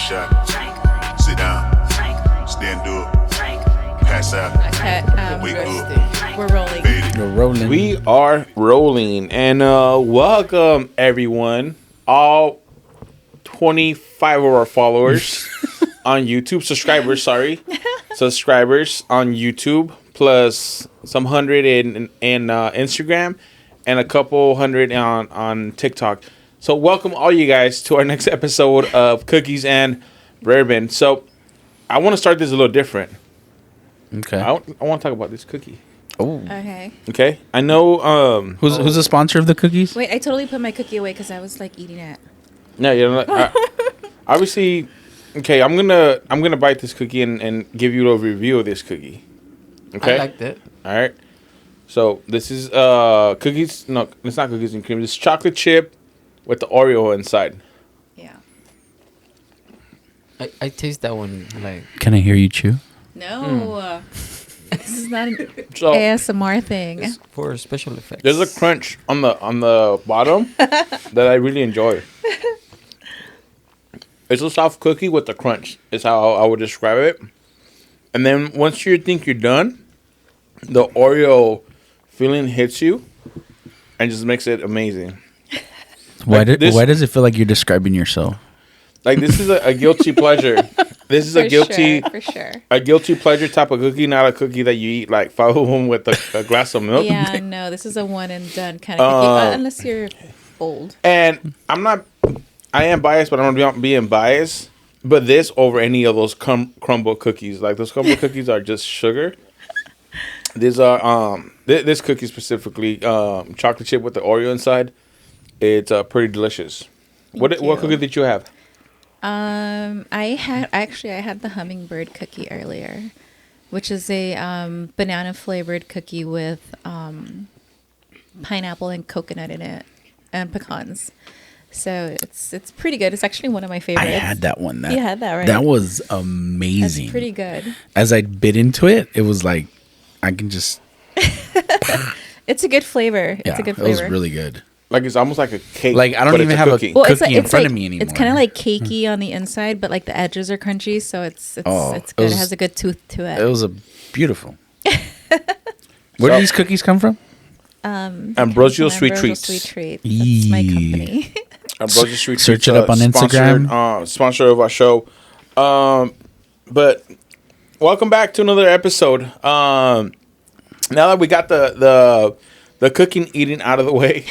shot. Sit down. Stand up. Pass out. Wake up. We're rolling. We're rolling. We are rolling. And welcome, everyone. All 25 of our followers on YouTube. Subscribers on YouTube. Plus some 100 in Instagram. And a couple hundred on TikTok. So welcome all you guys to our next episode of Cookies and Bourbon. So I want to start this a little different. Okay. I want to talk about this cookie. Oh. Okay. I know. Who's the sponsor of the cookies? Wait, I totally put my cookie away because I was like eating it. No, you know. Obviously, okay. I'm gonna bite this cookie and give you a review of this cookie. Okay. I liked it. All right. So this is cookies. No, it's not cookies and cream. It's chocolate chip with the Oreo inside. Yeah. I taste that one like. Can I hear you chew? No. This is not an So ASMR thing. It's for special effects. there's a crunch on the bottom that I really enjoy. It's a soft cookie with a crunch. Is how I would describe it. And then once you think you're done, the Oreo feeling hits you and just makes it amazing. Why does it feel like you're describing yourself? Like this is a guilty pleasure. This is a guilty pleasure type of cookie, not a cookie that you eat like 5 of them with a glass of milk. Yeah, no, this is a one and done kind of cookie, unless you're old. And I am biased, but I'm not being biased. But this over any of those crumble cookies. Like those crumble cookies are just sugar. These are this cookie specifically chocolate chip with the Oreo inside. It's pretty delicious. What cookie did you have? I had the hummingbird cookie earlier, which is a banana flavored cookie with pineapple and coconut in it and pecans. So it's pretty good. It's actually one of my favorites. I had that one. You had that, right? That was amazing. That's pretty good. As I bit into it, it was like I can just. It's a good flavor. Yeah, it's a good flavor. It was really good. Like it's almost like a cake. Like I don't even have a cookie in front of me anymore. It's kind of like cakey on the inside, but like the edges are crunchy, so it's good. It has a good tooth to it. It was beautiful. Where do these cookies come from? Ambrosio Sweet Treats. That's my company. Ambrosio Sweet Treats. Search it up on Instagram. Sponsor of our show. But welcome back to another episode. Now that we got the cooking eating out of the way,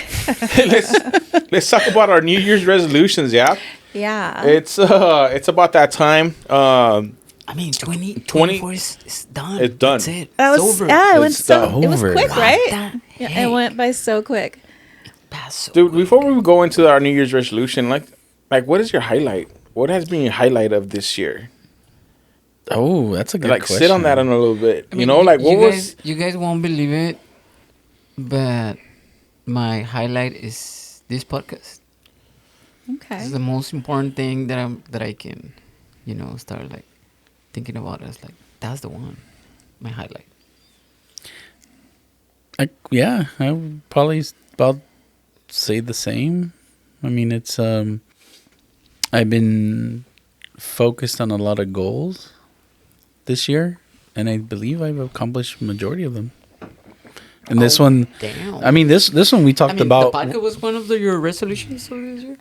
let's talk about our New Year's resolutions. Yeah. It's about that time. I mean, 2024 is done. It's done. That's it. That was it's over. yeah. It was over. quick, right? Hey. It went by so quick. Dude, before we go into our New Year's resolution, like what is your highlight? What has been your highlight of this year? Oh, that's a good question. Sit on that in a little bit. I mean, you guys won't believe it, but my highlight is this podcast. Okay. This is the most important thing that I can, start like thinking about. It's like that's the one, my highlight. I would probably about say the same. I mean, it's I've been focused on a lot of goals this year, and I believe I've accomplished majority of them. And this one, damn. I mean, this one we talked about. The podcast was one of your resolutions of this year.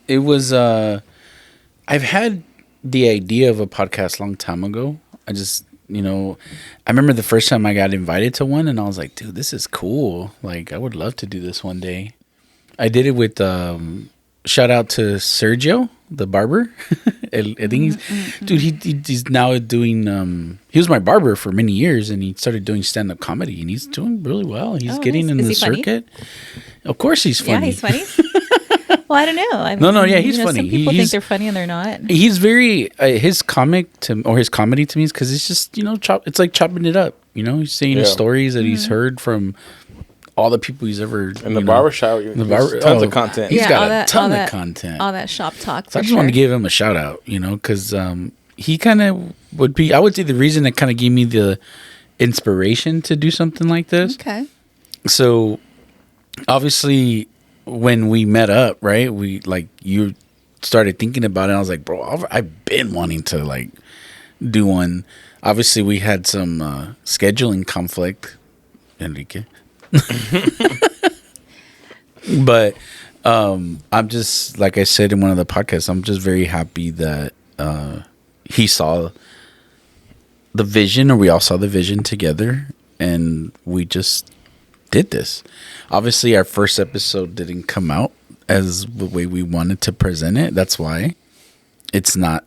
It was. I've had the idea of a podcast a long time ago. I just, I remember the first time I got invited to one, and I was like, dude, this is cool. Like, I would love to do this one day. I did it with. Shout out to Sergio, the barber. I think he's now doing. He was my barber for many years, and he started doing stand-up comedy, and he's doing really well. He's getting in the circuit. Of course, he's funny. Yeah, he's funny. Well, I don't know. I mean, yeah, he's funny. Some people think they're funny and they're not. He's very his comedy to me is because it's just it's like chopping it up. He's saying his stories that he's heard from all the people he's ever in the barbershop. Tons of content. He's got a ton of content. All that shop talk. So I just want to give him a shout out, because he kind of would be. I would say the reason that kind of gave me the inspiration to do something like this. Okay. So obviously, when we met up, right? We you started thinking about it. I was like, bro, I've been wanting to like do one. Obviously, we had some scheduling conflict, Enrique. But I'm just, like I said in one of the podcasts, I'm just very happy that he saw the vision, or we all saw the vision together, and we just did this. Obviously, our first episode didn't come out as the way we wanted to present it. That's why it's not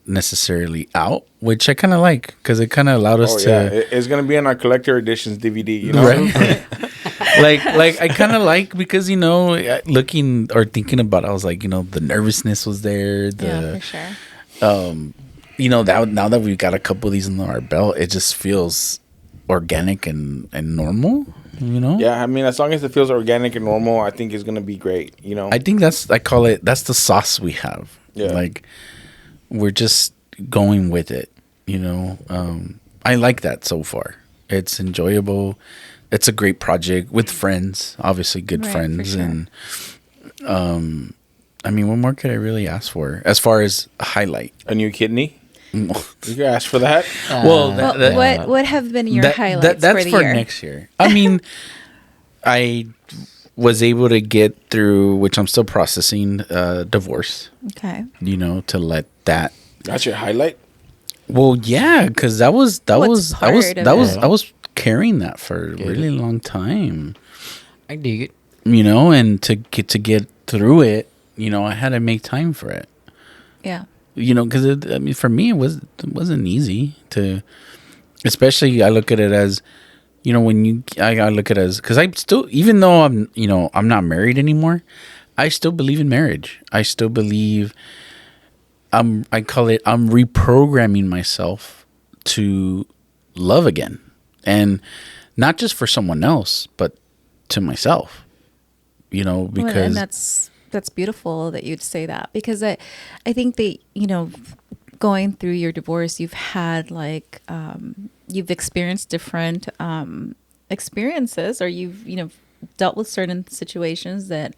necessarily out, which I kind of like, because it kind of allowed us to. It's gonna be in our collector editions DVD, you know. Right? like I kind of like, because looking or thinking about it, I was like, the nervousness was there. Yeah, for sure. Now that we've got a couple of these in our belt, it just feels organic and normal. Yeah, I mean, as long as it feels organic and normal, I think it's gonna be great. I think that's the sauce we have. Yeah, like we're just going with it. I like that so far. It's enjoyable. It's a great project with friends, obviously good friends, sure. And I mean, what more could I really ask for as far as a highlight? A new kidney. You can ask for that. What have been your highlights that's for the for year? next year. I mean, I was able to get through, which I'm still processing, divorce. Okay. To let that. That's your highlight. Well, yeah, because I was carrying that for a really long time. I dig it. And to get through it, I had to make time for it. Yeah. Because for me, it wasn't easy to, especially I look at it as, I look at it as, because I still, even though I'm not married anymore, I still believe in marriage. I still believe, I'm reprogramming myself to love again, and not just for someone else, but to myself. Because and that's beautiful that you'd say that, because I think that going through your divorce, you've had you've experienced different experiences, or you've dealt with certain situations that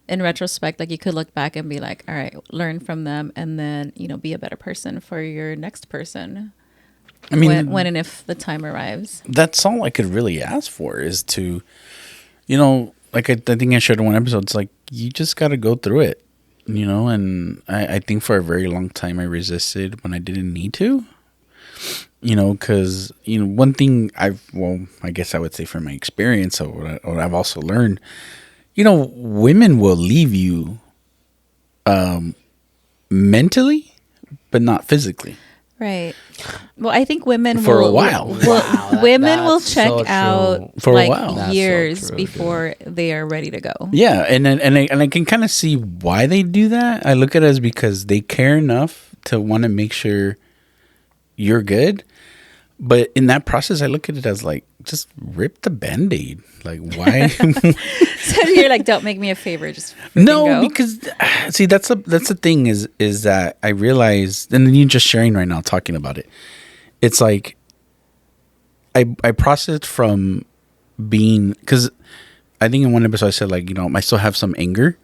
in retrospect, you could look back and be like, all right, learn from them, and then be a better person for your next person. I mean, when and if the time arrives. That's all I could really ask for, is to I think I shared in one episode, it's like, you just got to go through it, and I think for a very long time I resisted when I didn't need to, because, one thing I guess I would say from my experience, or what I've also learned, women will leave you mentally, but not physically. Right. Well, I think women for a while. Women will check out for a while. Years before they are ready to go. Yeah, and I can kind of see why they do that. I look at it as because they care enough to want to make sure you're good. But in that process, I look at it as just rip the Band-Aid. Why? So you're like, don't make me a favor, just no, because see, that's the thing is that I realized, and then you're just sharing right now, talking about it. It's like I processed from being, because I think in one episode I said I still have some anger.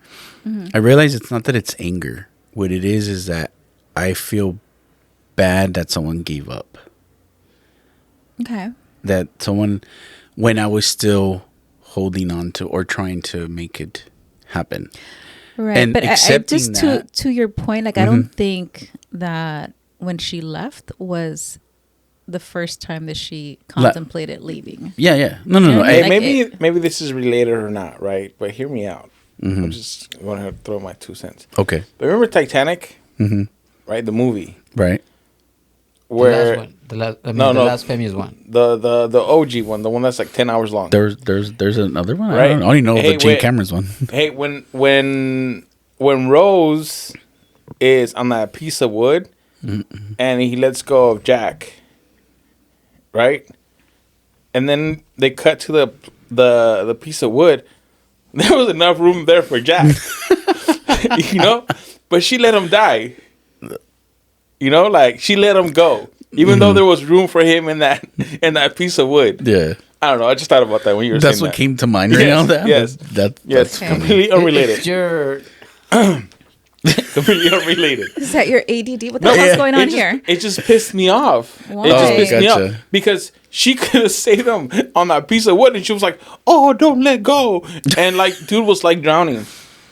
Mm-hmm. I realized it's not that it's anger. What it is that I feel bad that someone gave up. Okay. That someone, when I was still holding on to or trying to make it happen. Right. And but I just to your point, I don't think that when she left was the first time that she contemplated leaving. Yeah. No. Hey, maybe this is related or not, right? But hear me out. I'm just going to throw my 2 cents. Okay. But remember Titanic? Right? The movie. Right. Where the last famous one. The OG one, the one that's 10 hours long. There's another one. Right? I only know the Gene Cameron's one. Hey, when Rose is on that piece of wood and he lets go of Jack, right? And then they cut to the piece of wood. There was enough room there for Jack, but she let him die. She let him go, even though there was room for him in that piece of wood. Yeah, I don't know. I just thought about that when you were saying that. That's what came to mind right now. Yes, that's completely unrelated. It's your completely unrelated. Is that your ADD? What the hell's going on here? It just pissed me off. Why? It just pissed me Gotcha. off because she could have saved him on that piece of wood, and she was like, "Oh, don't let go," and like dude was like drowning,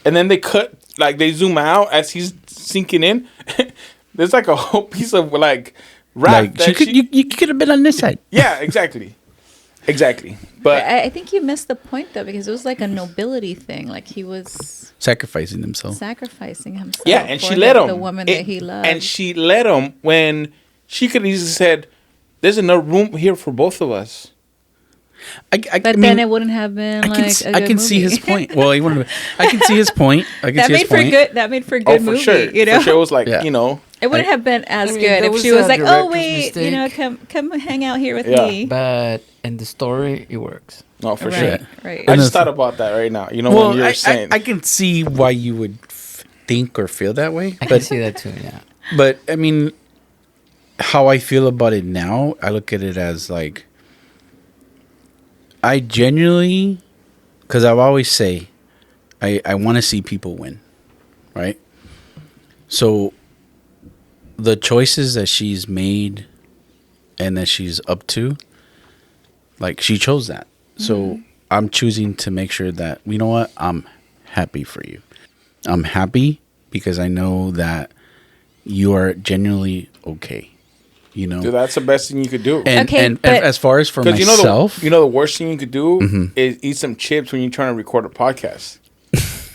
and then they zoom out as he's sinking in. There's like a whole piece of like raft. Like you could have been on this side. Yeah, exactly. But I think you missed the point though, because it was like a nobility thing. Like he was Sacrificing himself. sacrificing himself. yeah, and she for let him. the woman that he loved. And she let him when she could have easily said, "There's enough room here for both of us." but mean, then it wouldn't have been I can see his point. Well, he wouldn't. I can see his point. I can That see made his for point. good. That made for a Oh, good for movie. sure. You know, For sure, it was like Yeah. it wouldn't have been as I mean, good that if was she was a like, "Oh director's wait, you know, mistake. come hang out here with Yeah. me." But in the story, it works. No, for right, sure. right. I And just it's- thought about that right now. You know, Well, when you were saying, I can see why you would think or feel that way, I can but see that too. Yeah. but I mean, how I feel about it now, I look at it as like, I genuinely, because I always say, I want to see people win, right? So the choices that she's made and that she's up to, like she chose that. So I'm choosing to make sure that, you know what, I'm happy for you. I'm happy because I know that you are genuinely okay. You know, dude, that's the best thing you could do. and Okay, and but- as far as for Because myself, you know the worst thing you could do Mm-hmm. is eat some chips when you're trying to record a podcast.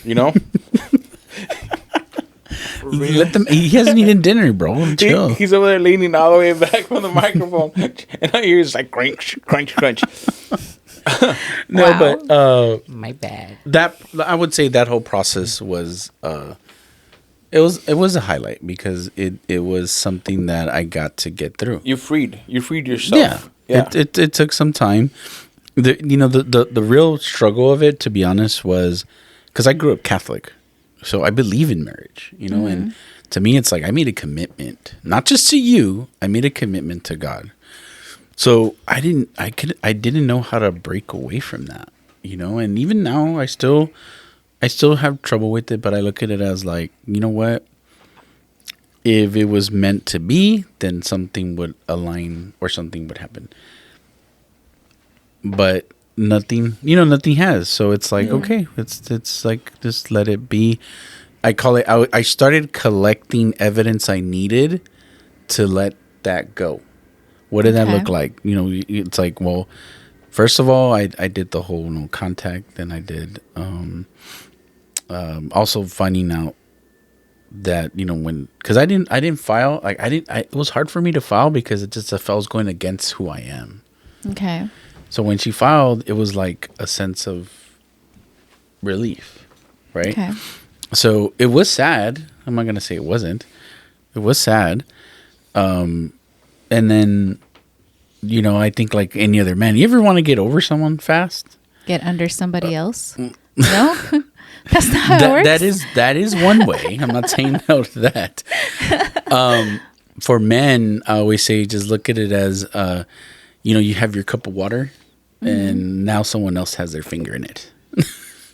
You know, let them. He hasn't eaten dinner, bro. Chill. he's over there leaning all the way back from the microphone, and I hear it's like crunch, crunch, crunch. No, Wow. but My bad. that I would say that whole process was it was a highlight because it was something that I got to get through. You freed yourself. Yeah. It took some time. The real struggle of it, to be honest, was because I grew up Catholic, so I believe in marriage. And to me, it's like I made a commitment, not just to you. I made a commitment to God. So I didn't know how to break away from that. And even now, I still have trouble with it. But I look at it as like, you know what? If it was meant to be, then something would align or something would happen. But nothing has. So it's like, okay, it's like, just let it be. I call it, I started collecting evidence I needed to let that go. What did that Okay. look like? It's like, well, first of all, I did the whole no contact. Then I did also finding out that because I didn't file, like it was hard for me to file because it just felt I was going against who I am. Okay. So when she filed, it was like a sense of relief, right? Okay. So it was sad. I'm not gonna say it wasn't. It was sad. And then, I think like any other man, you ever want to get over someone fast? Get under somebody else? No, that's not how it works. That is one way. I'm not saying no to that. For men, I always say just look at it as, you have your cup of water, and now someone else has their finger in it.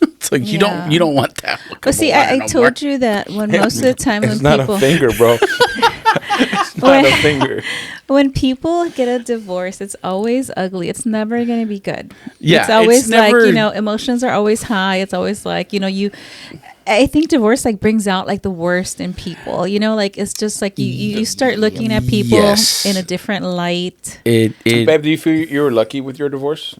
It's like you don't want that. But see, I told you that when most of the time It's when not people a finger, bro. It's not a finger. when people get a divorce, it's always ugly. It's never going to be good. Yeah, it's always it's never- like, emotions are always high. It's always like, I think divorce like brings out like the worst in people, like it's just like you start looking at people Yes. in a different light. It Babe, do you feel you were lucky with your divorce?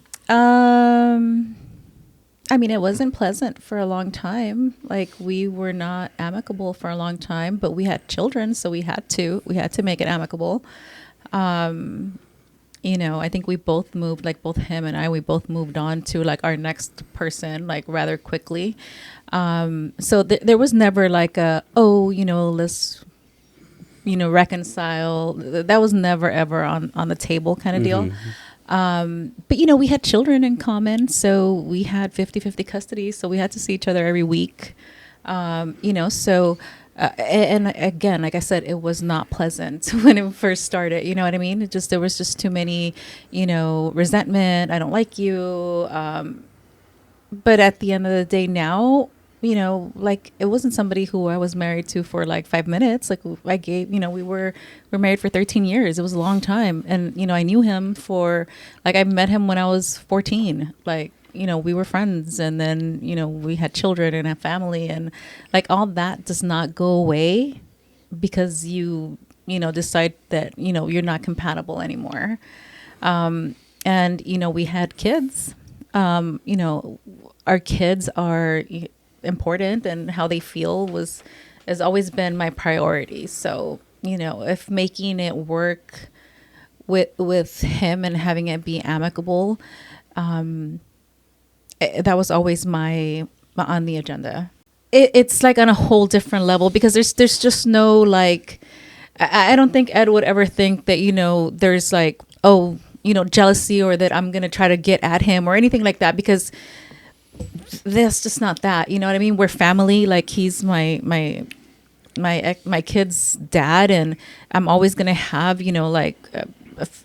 I mean, it wasn't pleasant for a long time. Like we were not amicable for a long time, but we had children, so we had to make it amicable. I think we both moved, like both him and I, we both moved on to like our next person, like rather quickly. So there was never like let's, reconcile. That was never ever on the table kind of deal. But we had children in common, so we had 50-50 custody, so we had to see each other every week. So and again, like I said, it was not pleasant when it first started, you know what I mean? There was just too many, resentment. I don't like you. But at the end of the day now, you know, like it wasn't somebody who I was married to for like 5 minutes. Like I gave, you know, we're married for 13 years. It was a long time. And, you know, I knew him for, like, I met him when I was 14. Like, you know, we were friends, and then, you know, we had children and a family, and like all that does not go away because you know, decide that, you know, you're not compatible anymore. And, you know, we had kids. You know, our kids are important, and how they feel has always been my priority. So, you know, if making it work with him and having it be amicable, that was always my on the agenda. It's like on a whole different level, because there's just no, like, I don't think Ed would ever think that, you know, there's like, oh, you know, jealousy, or that I'm going to try to get at him or anything like that, because that's just not that, you know what I mean? We're family. Like, he's my kid's dad, and I'm always going to have, you know, like,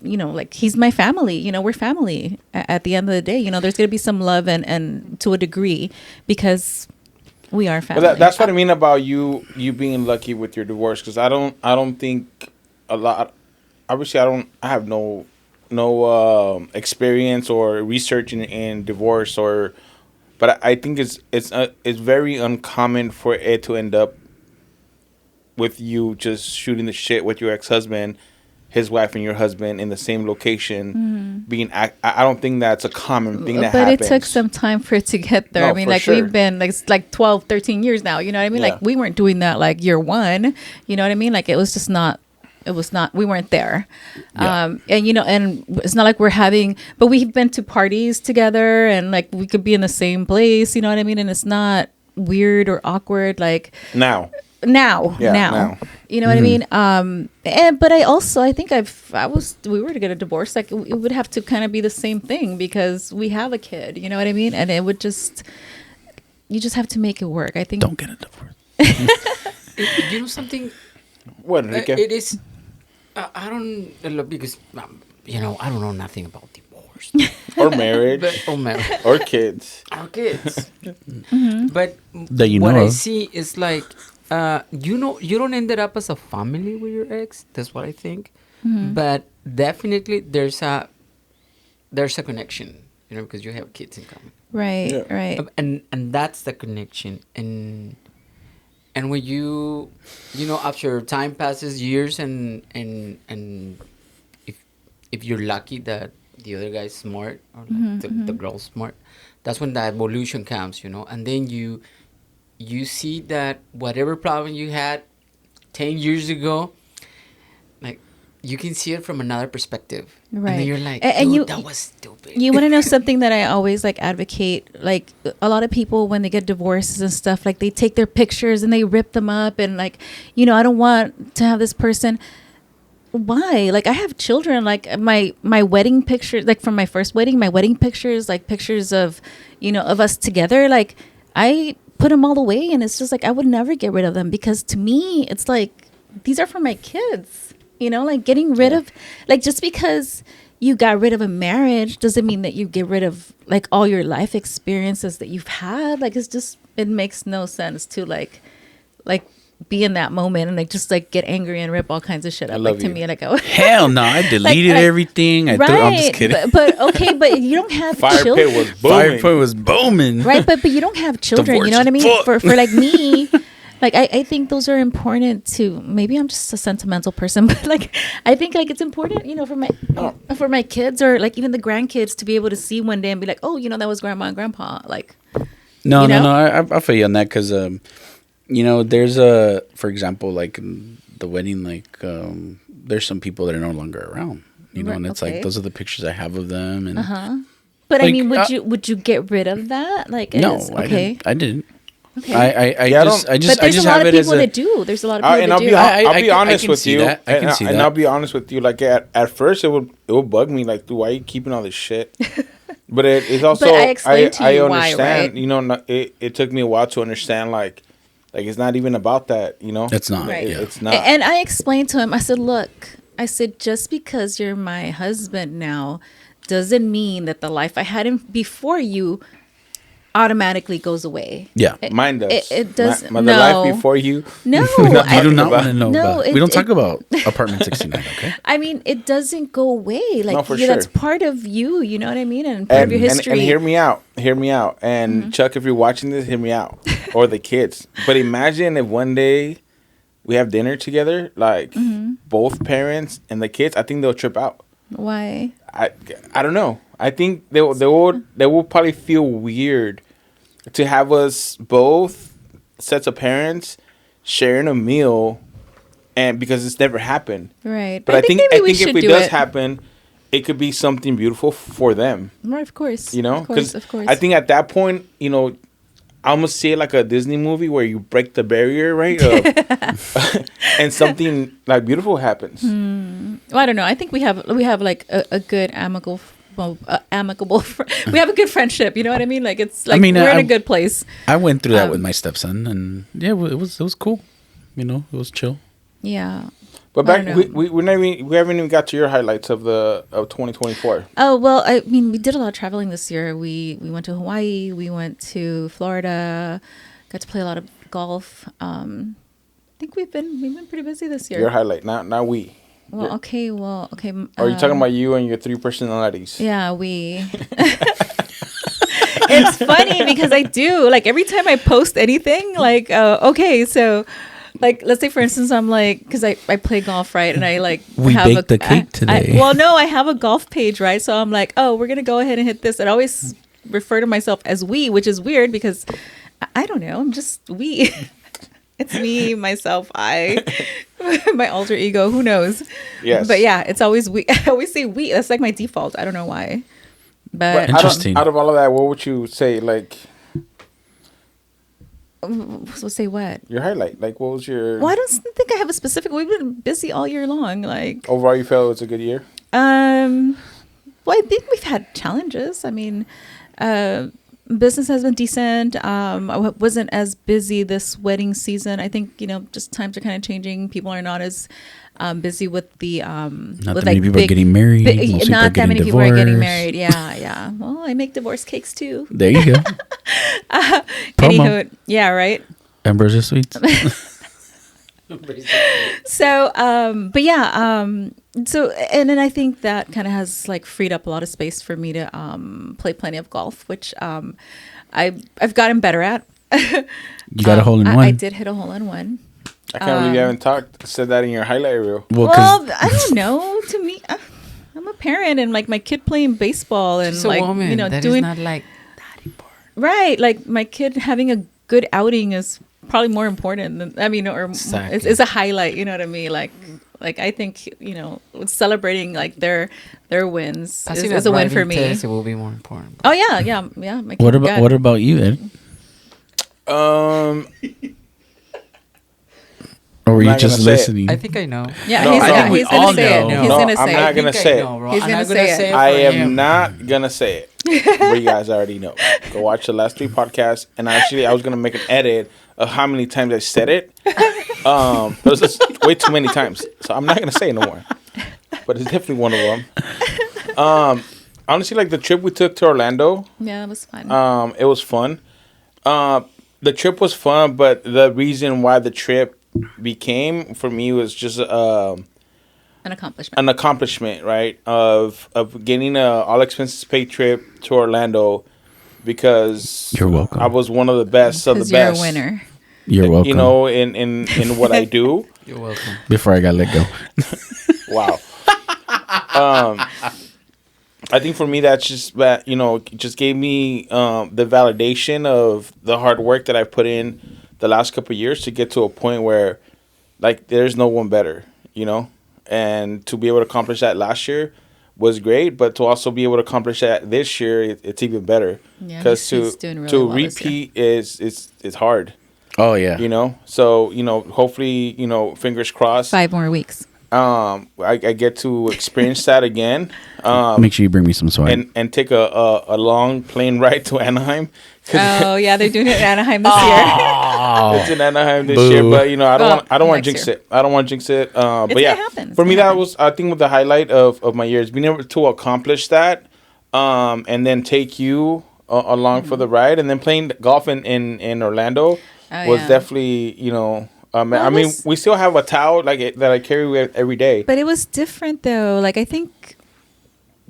you know, like, he's my family, you know, we're family at the end of the day. You know, there's going to be some love and to a degree, because we are family. But that's what I mean about you being lucky with your divorce, because I don't think a lot. Obviously, I have no experience or research in divorce, but I think it's very uncommon for it to end up with you just shooting the shit with your ex-husband, his wife, and your husband in the same location. I don't think that's a common thing that happens. But it took some time for it to get there. No, I mean, for like, sure. we've been like 12, 13 years now. You know what I mean? Yeah. Like, we weren't doing that like year one. You know what I mean? Like, it was not, we weren't there. Yeah. And, you know, and it's not like but we've been to parties together, and like we could be in the same place. You know what I mean? And it's not weird or awkward. Like, Now. Yeah, you know what I mean? But I think we were to get a divorce, like, it would have to kind of be the same thing, because we have a kid, you know what I mean? And it would you just have to make it work. I think. Don't get a divorce. You know something? What, Enrique? It is. I don't because you know, I don't know nothing about divorce or marriage, or marriage or kids. or kids. Mm-hmm. But That you know what I of. see is like, you know, you don't end up as a family with your ex. That's what I think. Mm-hmm. But definitely there's a connection, you know, because you have kids in common. Right, Yeah. right. And that's the connection. And when you know, after time passes, years, and if you're lucky that the other guy's smart, or like the girl's smart, that's when the evolution comes, you know. And then you see that whatever problem you had 10 years ago, like, you can see it from another perspective. Right. And then you're like, And dude, that was stupid. You want to know something that I always like advocate? Like, a lot of people, when they get divorces and stuff, like, they take their pictures and they rip them up, and like, you know, I don't want to have this person. Why? Like, I have children. Like, my wedding picture, like from my first wedding, my wedding pictures, like pictures of, you know, of us together. Like, I put them all away, and it's just like, I would never get rid of them, because to me, it's like, these are for my kids. You know, like, getting rid of, like, just because you got rid of a marriage doesn't mean that you get rid of, like, all your life experiences that you've had. Like, it makes no sense to like be in that moment and like just like get angry and rip all kinds of shit up. Like, to me, like, Hell no, I deleted everything. I'm just kidding. But okay, but you don't have Fire children. pit was booming. Fire pit was booming. Right, but you don't have children. Divorce You know what I mean? is For like me, like, I think those are important to. Maybe I'm just a sentimental person, but like, I think like it's important, you know, for my kids, or like even the grandkids, to be able to see one day and be like, oh, you know, that was grandma and grandpa. Like, No, you know? I feel you on that, because you know, there's for example, like in the wedding, like there's some people that are no longer around, you know, Right, and it's okay. like, those are the pictures I have of them, and But Like, I mean, would you get rid of that? Like, no, okay. I didn't. Okay. I just But there's a lot have of it as people that do. There's a lot of people And that do. I'll be honest can with see you. that. I can see And that. I'll be honest with you. Like, at first, it would bug me. Like, dude, why are you keeping all this shit? But it's also, But I explained to you why, understand. right? You know, it took me a while to understand. Like it's not even about that. You know, It's not. Right. Yeah. It's not. And I explained to him, I said, look, just because you're my husband now doesn't mean that the life I had before you automatically goes away. Yeah. Mine does. It does. The no. life before you. No, You I do not want to know No, about. We don't talk about apartment 69, okay? I mean, it doesn't go away. Like, No, for that's sure. part of you. You know what I mean, and part of your history. And hear me out. Hear me out. And Chuck, if you're watching this, hear me out. Or the kids. But imagine if one day we have dinner together, like both parents and the kids. I think they'll trip out. Why? I don't know. I think they will probably feel weird to have us both sets of parents sharing a meal, and because it's never happened. Right. But I think maybe we if should it do does happen, it could be something beautiful for them. Right, of course. You know, of course. I think at that point, you know, I almost see it like a Disney movie where you break the barrier, right? And something like beautiful happens. Well, I don't know. I think we have like a good amicable. We have a good friendship. You know what I mean? Like it's like I mean, we're in a good place. I went through that with my stepson, and yeah, it was cool. You know, it was chill. Yeah. But I back, don't know. we haven't even got to your highlights of 2024. Oh well, I mean, we did a lot of traveling this year. We went to Hawaii. We went to Florida. Got to play a lot of golf. I think we've been pretty busy this year. Your highlight, not we. Well, okay. Or are you talking about you and your 3 personalities? Yeah, we. It's funny because I do, like, every time I post anything, like, okay, so, like, let's say, for instance, I'm like, because I play golf, right? And I, like, We baked the cake today. Well, no, I have a golf page, right? So I'm like, oh, we're going to go ahead and hit this. And I always refer to myself as we, which is weird because, I don't know, I'm just we. It's me, myself, I, my alter ego, who knows? Yes. But yeah, it's always we. I always say we. That's like my default. I don't know why. But Interesting. Out of all of that, what would you say, like, so say what? your highlight? Like, what was your... Well, I don't think I have a specific. We've been busy all year long. Like, Overall, you felt it was a good year? well, I think we've had challenges. I mean, business has been decent. I wasn't as busy this wedding season. I think, you know, just times are kind of changing. People are not as busy with the Not with that many people are getting married. Most people are not that many getting people are getting divorced. married. Yeah. Well, I make divorce cakes too. There you go. Anywho, yeah, right. Ambrosia Sweets. So, but yeah, so, and then I think that kind of has like freed up a lot of space for me to play plenty of golf, which I've gotten better at. You got a hole in one. I did hit a hole in one. I can't believe you haven't said that in your highlight reel. Well, Well, I don't know. To me, I'm a parent, and like my kid playing baseball, and She's a like woman. you know That doing is not like that important. right. Like my kid having a good outing is probably more important than Exactly. it's a highlight. You know what I mean? Like I think, you know, celebrating like their wins is a win for me. Test, it will be more important. Oh yeah. My kid what about you, Ed? Or were I'm you not just gonna say it. listening? I think I know. Yeah, No, he's I gonna, think we he's gonna all say it. know. He's No, gonna I'm say not it. gonna say it. He's I'm gonna not say gonna it. say it. I for am him. not gonna say it. But you guys already know. Go watch the last 3 podcasts. And actually, I was gonna make an edit of how many times I said it. It was just way too many times. So I'm not gonna say it no more. But it's definitely one of them. Honestly, like the trip we took to Orlando, Yeah, that was fun. it was fun. The trip was fun, but the reason why the trip became for me was just An accomplishment. an accomplishment, right? Of getting a all expenses paid trip to Orlando, because You're welcome. I was one of the best of the Because you're a best. winner. You're welcome. You know, in what I do. You're welcome. Before I got let go. Wow. I think for me that's just that, you know, just gave me the validation of the hard work that I put in the last couple of years to get to a point where, like, there's no one better, you know, and to be able to accomplish that last year was great, but to also be able to accomplish that this year, it's even better. Yeah, Because he's doing really to well this year. repeat is hard, Oh yeah. you know. So, you know, hopefully, you know, fingers crossed. 5 more weeks. I get to experience that again. Make sure you bring me some swag. And take a long plane ride to Anaheim. Oh yeah, they're doing it in Anaheim this year. It's in Anaheim this Boo. year, but you know, I don't want to next jinx year. it. I don't want to jinx it. But gonna yeah, happen. It's for me gonna that happen. was, I think, the highlight of my year is being able to accomplish that, and then take you along for the ride, and then playing golf in Orlando was definitely, you know. I mean, we still have a towel that I carry with every day. But it was different though. Like I think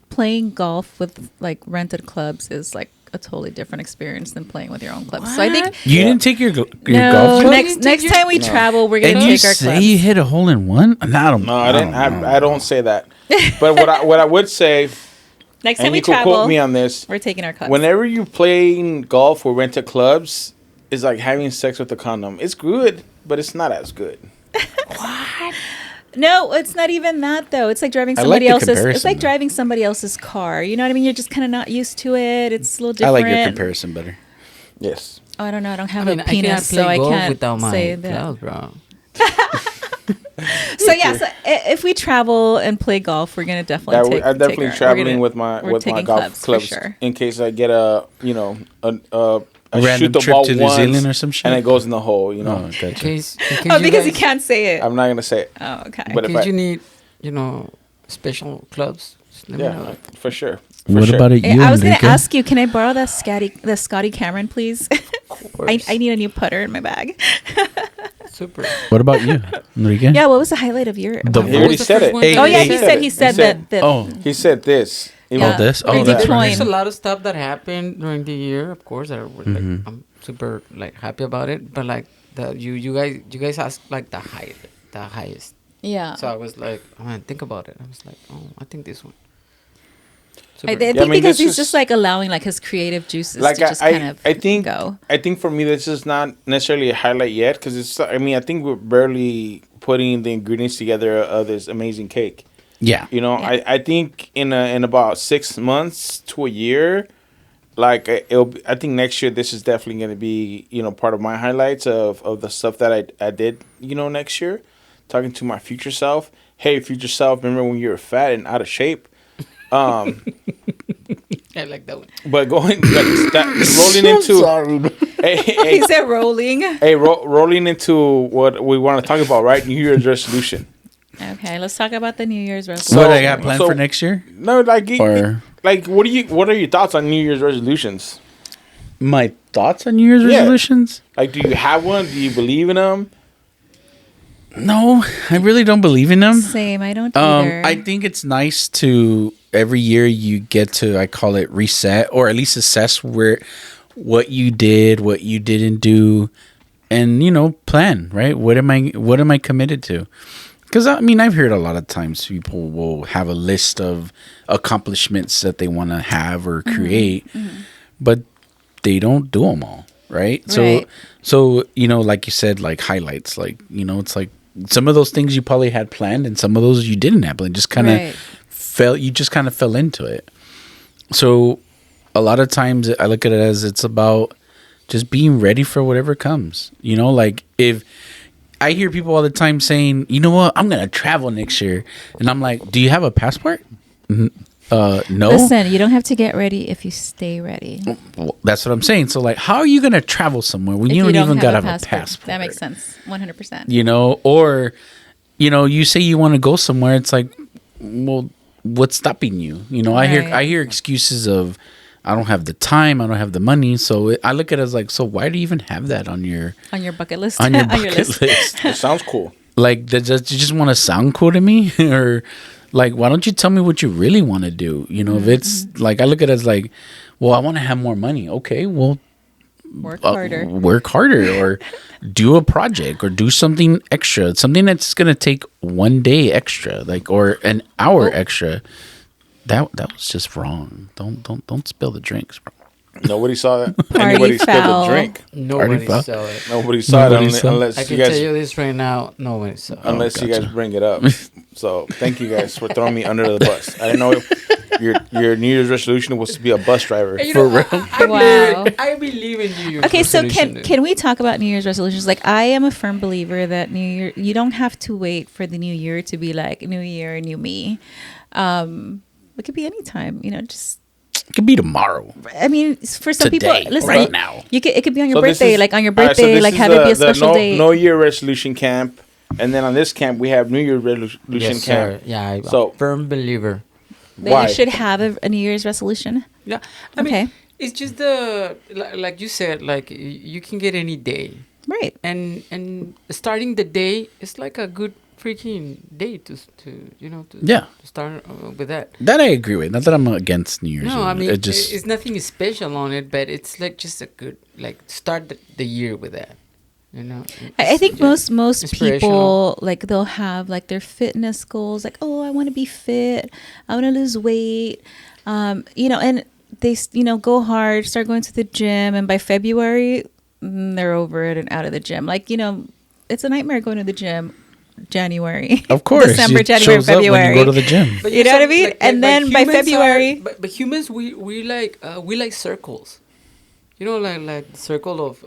playing golf with like rented clubs is like a totally different experience than playing with your own clubs. So I think you didn't take your golf no. club? Next time we travel, we're gonna take our clubs. And you hit a hole in one? No, I didn't. I don't say that. But what I would say, next time and we you could travel, quote me on this. we're taking our clubs. Whenever you play golf with rented clubs, it's like having sex with a condom. It's good, but it's not as good. What? No, it's not even that though. It's like driving somebody else's. It's like driving somebody else's car. You know what I mean? You're just kind of not used to it. It's a little different. I like your comparison better. Yes. Oh, I don't know. I don't have a penis, so I can't say that. Bro. So yeah, so if we travel and play golf, we're gonna definitely. I'm definitely traveling with my golf clubs sure. in case I get a random shoot the trip ball to New once Zealand or some shit, and it goes in the hole. You know. Oh, gotcha. Because you can't say it. I'm not gonna say it. Oh, okay. But in case you need, special clubs. Let me know. For sure. What about it? I was gonna ask you, can I borrow the Scotty Cameron, please? I need a new putter in my bag. Super. What about you, Enrique? Yeah, what was the highlight of your? He already said it. He said that. Oh, he said this. This. Oh, there's a lot of stuff that happened during the year, of course, that I'm super happy about it. But you guys asked the highest. Yeah. So I was like, think about it. I was like, I think this one. I think because he's just allowing his creative juices to just kind of go. I think for me this is not necessarily a highlight yet because it's. I mean, I think we're barely putting the ingredients together of this amazing cake. Yeah. I think in about 6 months to a year, I think next year this is definitely going to be part of my highlights of the stuff that I did next year. Talking to my future self. Hey, future self, remember when you were fat and out of shape? I like that one. But rolling into he said rolling. Hey, rolling into what we want to talk about, right? New Year's resolution. Okay, let's talk about the New Year's resolution. What I got planned for next year? No, what are your thoughts on New Year's resolutions? My thoughts on New Year's resolutions? Do you have one? Do you believe in them? No, I really don't believe in them. Same, I don't either. I think it's nice to every year you get to, I call it reset, or at least assess what you did, what you didn't do, and plan, right? What am I committed to? Because I've heard a lot of times people will have a list of accomplishments that they want to have or create, but they don't do them all, right? So like you said, highlights, it's like some of those things you probably had planned and some of those you didn't have planned, just kind of fell into it. So a lot of times I look at it as it's about just being ready for whatever comes. If I hear people all the time saying, you know what, I'm going to travel next year. And I'm like, do you have a passport? No. Listen, you don't have to get ready if you stay ready. Well, that's what I'm saying. So, how are you going to travel somewhere when you don't even got to have a passport? That makes sense. 100%. Or, you say you want to go somewhere. It's like, well, what's stopping you? I hear excuses of, I don't have the time, I don't have the money. So I look at it as so why do you even have that on your bucket list? On your bucket list. It sounds cool. Does you just want to sound cool to me? Or why don't you tell me what you really want to do? If it's I look at it as well, I want to have more money. Okay, well, work harder. Or do a project or do something extra. Something that's going to take 1 day extra, or an hour extra. That was just wrong. Don't spill the drinks, bro. Nobody saw that. Anybody spilled the drink. Nobody saw it. Nobody saw it unless I can tell you this right now. Nobody saw it. Unless you guys bring it up. So thank you guys for throwing me under the bus. I didn't know your New Year's resolution was to be a bus driver. For real. I believe in New Year's resolution. So can we talk about New Year's resolutions? I am a firm believer that New Year, you don't have to wait for the new year to be New Year, new me. It could be any time, just. It could be tomorrow. For some today, people, listen, right now. It could be on your birthday, on your birthday, have it be a special day. No Year resolution camp, and then on this camp we have New Year resolution camp. Sir. Yeah, I'm a firm believer. That you should have a New Year's resolution. Yeah, okay. It's just like you said, like you can get any day, Right. and starting the day is like a good freaking day to Yeah. to start with that. That I agree with. Not that I'm against New Year's No, I Eve. mean it just it's nothing special on it, but it's like just a good like start the year with that. You know, I think It's most inspirational. people like they'll have like their fitness goals, like, oh, I want to be fit, I want to lose weight, and they go hard, start going to the gym, and by February they're over it and out of the gym. Like it's a nightmare going to the gym. January, of course, December, it January, shows up when February. you go to the gym. But You know what I mean? And then by humans February- but humans we like circles. You know, like circle of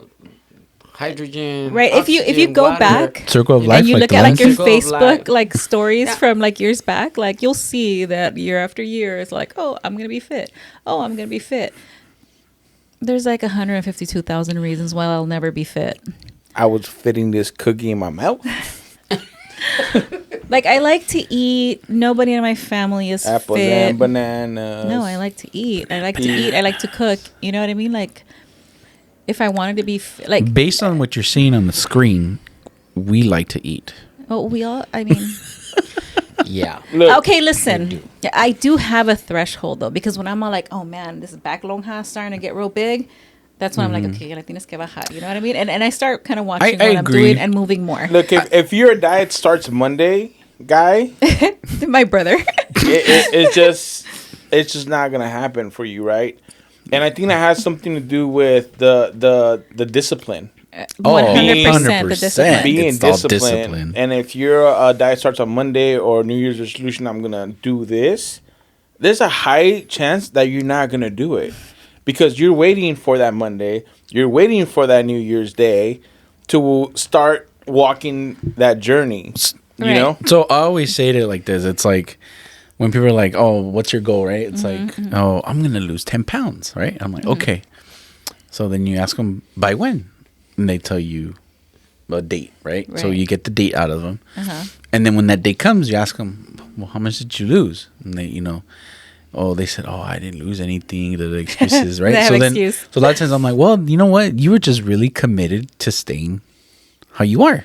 hydrogen. Right. If you oxygen, go water. back Circle of You know, life, and you like look the at like your lens. Circle of Facebook life. like stories Yeah. from like years back, like you'll see that year after year it's like, oh, I'm gonna be fit. Oh, I'm gonna be fit. There's like 152,000 reasons why I'll never be fit. I was fitting this cookie in my mouth. Like I like to eat. Nobody in my family is Apples fit. and bananas. No, I like to eat. I like to eat. I like to cook. You know what I mean? Like if I wanted to be like, Based on what you're seeing on the screen, we like to eat. oh, we all. I mean. Yeah. Look, Okay, listen. I do have a threshold though, because when I'm all like, oh man, this back lonja starting to get real big, that's when I'm like, okay, la tienes que bajar. You know what I mean? And I start kind of watching I what I'm agree. doing and moving more. Look, if your diet starts Monday, guy, My brother. it's just not gonna happen for you, right? And I think that has something to do with the discipline. 100% the discipline. Being It's all disciplined. discipline. And if your diet starts on Monday or New Year's resolution, I'm gonna do this. There's a high chance that you're not gonna do it because you're waiting for that Monday. You're waiting for that New Year's Day to start walking that journey. You Right. know? So I always say it like this. It's like when people are like, "Oh, what's your goal?" Right? It's like, "Oh, I'm gonna lose 10 pounds." Right? I'm like, "Okay." So then you ask them by when, and they tell you a date. Right? So Right. you get the date out of them, Uh-huh. and then when that date comes, you ask them, "Well, how much did you lose?" And they, oh, they said, "Oh, I didn't lose anything." The excuses, right? They have so then, excuse. so a lot of times I'm like, "Well, you know what? You were just really committed to staying how you are.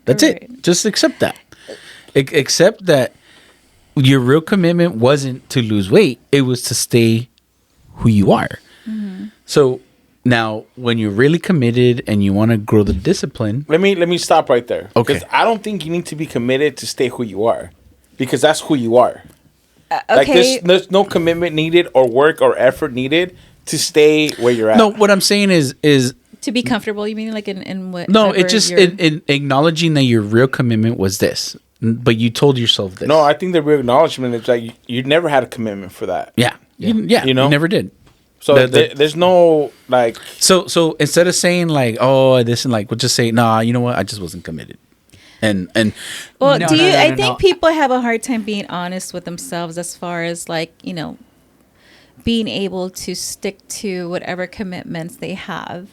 That's Right. it. Just accept that. Accept that your real commitment wasn't to lose weight; it was to stay who you are." So now, when you're really committed and you want to grow the discipline, Let me stop right there. Okay. Because I don't think you need to be committed to stay who you are. Because that's who you are. Like Okay. there's no commitment needed or work or effort needed to stay where you're at. no, what I'm saying is To be comfortable, you mean like in what? no, it's just in acknowledging that your real commitment was this, but you told yourself this. No, I think the real acknowledgement is like you never had a commitment for that. yeah, yeah, You know? you never did. So The- there's no like So instead of saying like, oh, this and like, we'll just say, nah, you know what? I just wasn't committed. And Well, No, do no, you? no, I no, think no. people have a hard time being honest with themselves as far as like being able to stick to whatever commitments they have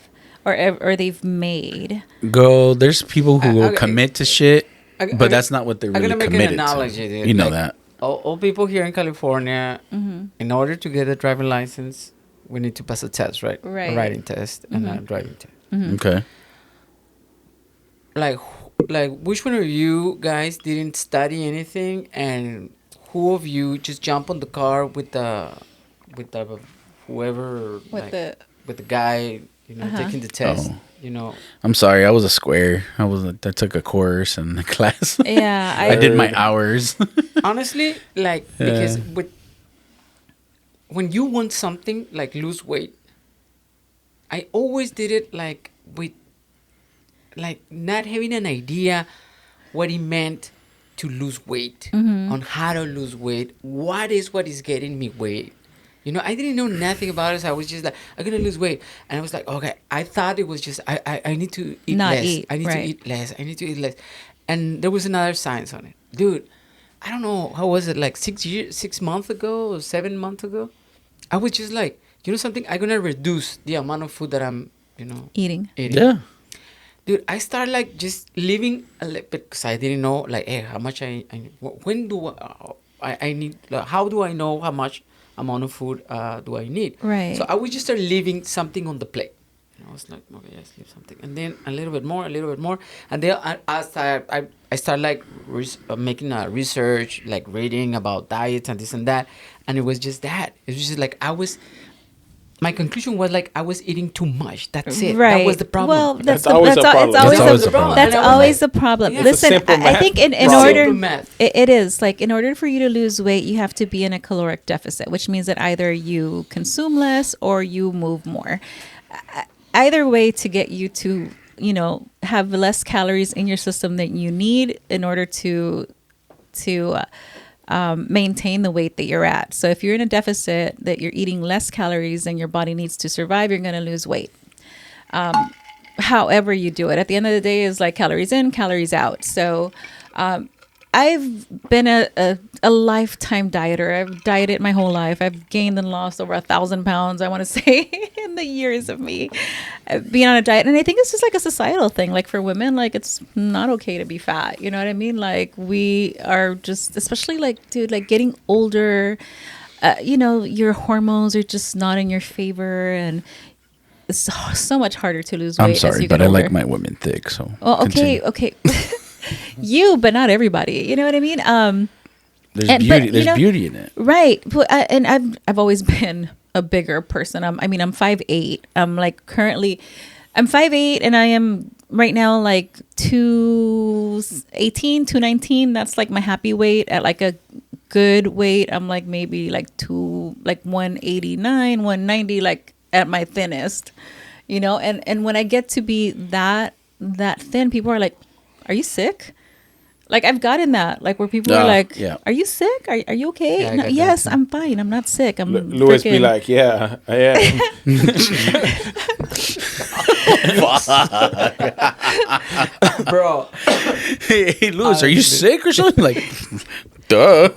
or they've made. go, there's people who will Okay. commit to shit, I- but I- that's not what they're I'm really gonna make an committed analogy, to. dude. You know Like, that. All people here in California, in order to get a driving license, we need to pass a test, right? Right. A riding test and a driving test. Okay. Like, which one of you guys didn't study anything, and who of you just jump on the car with the whoever With with the guy taking the test? Oh. You know, I'm sorry. I was a square. I took a course and a class. Yeah, I did my hours. honestly, like because when you want something like lose weight, I always did it like with like not having an idea what it meant to lose weight, on how to lose weight, what is getting me weight. I didn't know nothing about it. So I was just like, I'm gonna lose weight, and I was like, okay. I thought it was just I need to eat Not less. eat, I need to right. eat less. I need to eat less, and there was another science on it, dude. I don't know how was it like 6 months ago or 7 months ago. I was just like, something. I'm gonna reduce the amount of food that I'm eating. Yeah. Dude, I started like just living a little bit because I didn't know like, hey, how much when do I need? Like, how do I know how much amount of food do I need? Right. So I would just start leaving something on the plate. I was like, okay, let's leave something, and then a little bit more, and then I start like making a research, like reading about diets and this and that, and it was just that. It was just like my conclusion was like I was eating too much. That's it. Right. That was the problem. Well, That's always a problem. That's always a problem. That's And I was always like, the problem. yeah. Listen, It's a simple I math think in problem. order, Simple math. it is like in order for you to lose weight, you have to be in a caloric deficit, which means that either you consume less or you move more. Either way, to get you to have less calories in your system than you need in order to maintain the weight that you're at. So if you're in a deficit that you're eating less calories than your body needs to survive, you're going to lose weight. However you do it, at the end of the day, is like calories in, calories out. So I've been a lifetime dieter. I've dieted my whole life. I've gained and lost over 1,000 pounds, I want to say, in the years of me being on a diet. And I think it's just like a societal thing. Like for women, like it's not okay to be fat. You know what I mean? Like we are just, especially like, dude, like getting older, your hormones are just not in your favor. And it's so much harder to lose weight. I'm as sorry, you but get I older. like my women thick. So Oh, okay, continue. okay. You, but not everybody. You know what I mean? There's and- beauty. but, There's beauty in it. Right. But and I've always been a bigger person. I'm 5'8". I'm 5'8", and I am right now like 218, 219. That's like my happy weight. At like a good weight, I'm like maybe like 189, 190, like at my thinnest. And when I get to be that thin, people are like, "Are you sick?" Like I've gotten that, like where people are like, yeah. "Are you sick? Are you okay?" Yeah, I No, got that yes, too. I'm fine. I'm not sick. I'm Louis be freaking- like, yeah, I am. Bro, Hey, Louis, are you sick or something? Like, duh.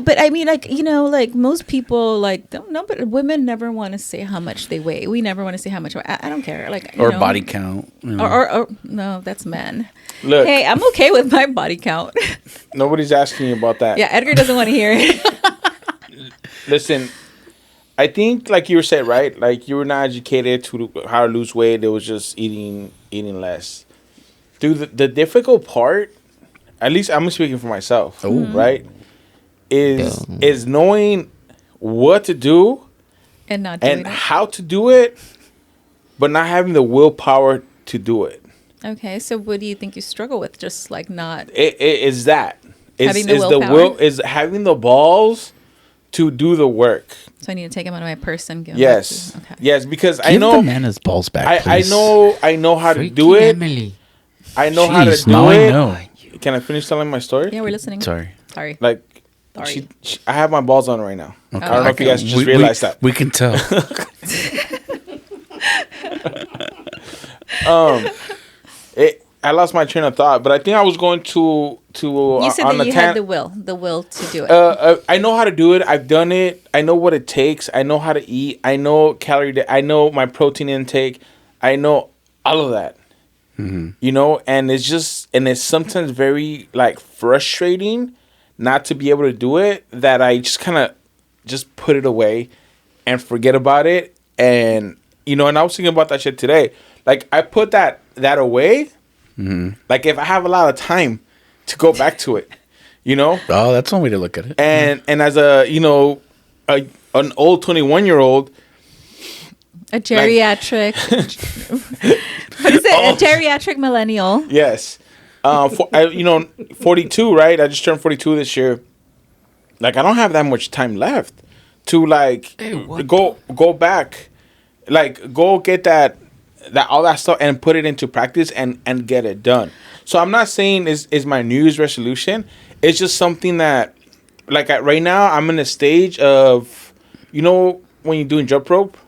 but I mean, like like most people, like don't know, but women never want to say how much they weigh. We never want to say how much. I don't care, like Or body count. or no, that's men. Look, Hey, I'm okay with my body count. nobody's asking you about that. Yeah, Edgar doesn't want to hear it. Listen, I think like you said, right? Like you were not educated to how to lose weight. It was just eating less. Dude, the difficult part, at least I'm speaking for myself, right? Is knowing what to do And not doing and it. how to do it, but not having the willpower to do it. Okay, so what do you think you struggle with? Just like not. It is that. Having the willpower? Is having the balls to do the work. So I need to take him out of my purse and give him Yes. back to you. Okay. Yes, because I Give know the man his balls back, I please. know how to do freaking it. Emily. I know how to Jeez, do now it. I know. Can I finish telling my story? Yeah, we're listening. Sorry. Sorry. Like, Sorry. I have my balls on right now. Okay. I don't know if you guys just realized that. We can tell. I lost my train of thought, but I think I was going to You said on that the you had the will to do it. I know how to do it. I've done it. I know what it takes. I know how to eat. I know I know my protein intake. I know all of that. And it's sometimes very like frustrating not to be able to do it, that I just kind of just put it away and forget about it. And and I was thinking about that shit today. Like I put that away. Like if I have a lot of time to go back to it, Oh, that's one way to look at it. and as an old 21-year-old, A geriatric. What is it? A geriatric millennial. yes, 42, right? I just turned 42 this year. Like I don't have that much time left to like go back, like go get that all that stuff and put it into practice and get it done. So I'm not saying is my New Year's resolution. It's just something that, like right now, I'm in a stage of, when you're doing jump rope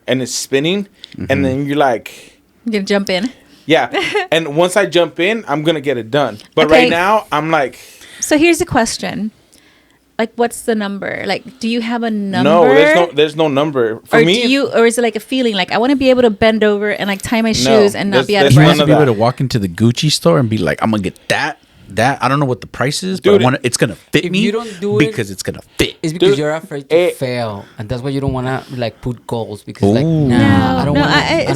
and it's spinning, and then you're like, You gonna jump in. yeah. And once I jump in, I'm gonna get it done. But Okay. right now, I'm like, So here's the question. Like, what's the number? Like, do you have a number? no, there's no number for or me. or is it like a feeling? Like, I want to be able to bend over and like tie my shoes and not be out of there's You none want breath. to of be able that. to walk into the Gucci store and be like, I'm going to get that. that. I don't know what the price is, but Dude, I want it's gonna fit if me you don't do it, because it's gonna fit. It's because Dude, you're afraid to fail, and that's why you don't want to like put goals because like Ooh. nah, I don't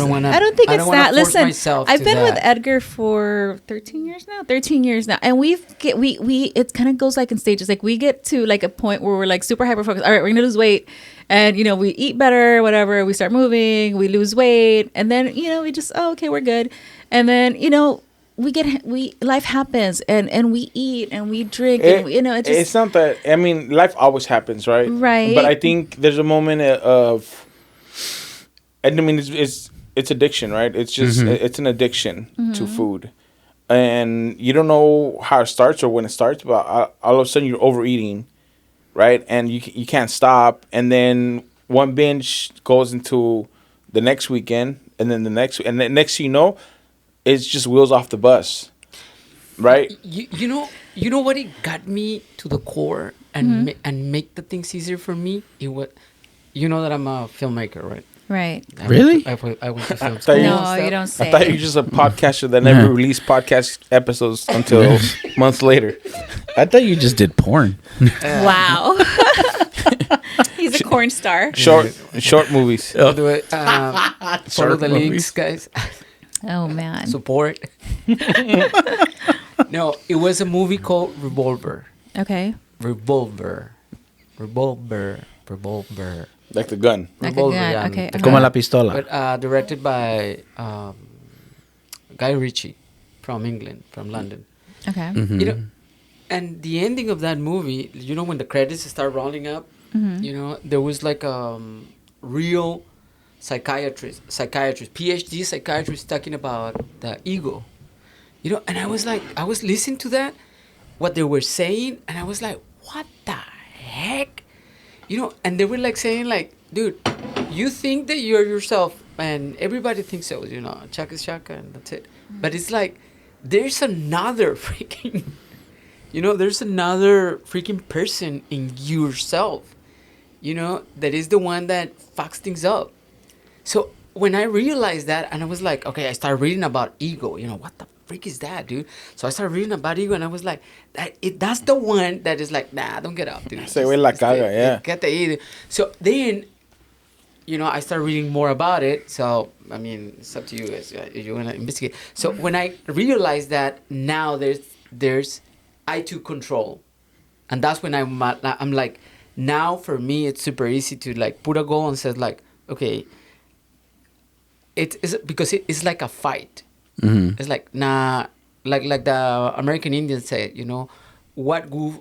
want to. I don't think it's that. Listen, I've been with that. Edgar for 13 years now. 13 years now, and we it kind of goes like in stages. Like we get to like a point where we're like super hyper focused. All right, we're gonna lose weight, and you know we eat better, whatever. We start moving, we lose weight, and then you know we just okay, we're good, and then you know. Life happens and we eat and we drink and you know it's not that. I mean, life always happens, right? Right. But I think there's a moment of, and I mean, it's addiction, right? It's just it's an addiction to food, and you don't know how it starts or when it starts, but all of a sudden you're overeating, right? And you can't stop, and then one binge goes into the next weekend, and then the next, and the next thing you know. It's just wheels off the bus, right? You know what it got me to the core and and make the things easier for me. It was, you know that I'm a filmmaker, right? right. Really? I went to film thought school. you- No, you don't say. I thought you were just a podcaster that never released podcast episodes until months later. I thought you just did porn. Wow. He's a corn star. Short movies. Do it. Follow the links, guys. Oh man. Support. No, it was a movie called Revolver. Okay. Revolver. Like the gun. Like a Revolver, gun, yeah. okay, okay. Como la pistola. But directed by Guy Ritchie from England, from London. Okay. You know, and the ending of that movie, you know, when the credits start rolling up, you know, there was like real psychiatrist, PhD psychiatrist talking about the ego. You know, and I was listening to that, what they were saying, and I was like, what the heck? You know, and they were like saying like, dude, you think that you're yourself, and everybody thinks so, you know, chaka is chaka, and that's it. But it's like, there's another freaking, you know, there's another freaking person in yourself, you know, that is the one that fucks things up. So when I realized that, and I was like, okay, I started reading about ego. You know, what the freak is that, dude? So I started reading about ego, and I was like, that's the one that is like, nah, don't get up, dude. Se ve la caga, yeah. Get the ego. So then, you know, I started reading more about it. So, I mean, it's up to you guys if you want to investigate. So when I realized that now there's I took control. And that's when I'm like, now for me, it's super easy to like put a goal and say like, okay, it's because it's like a fight. It's like like the American Indians say, you know, what wolf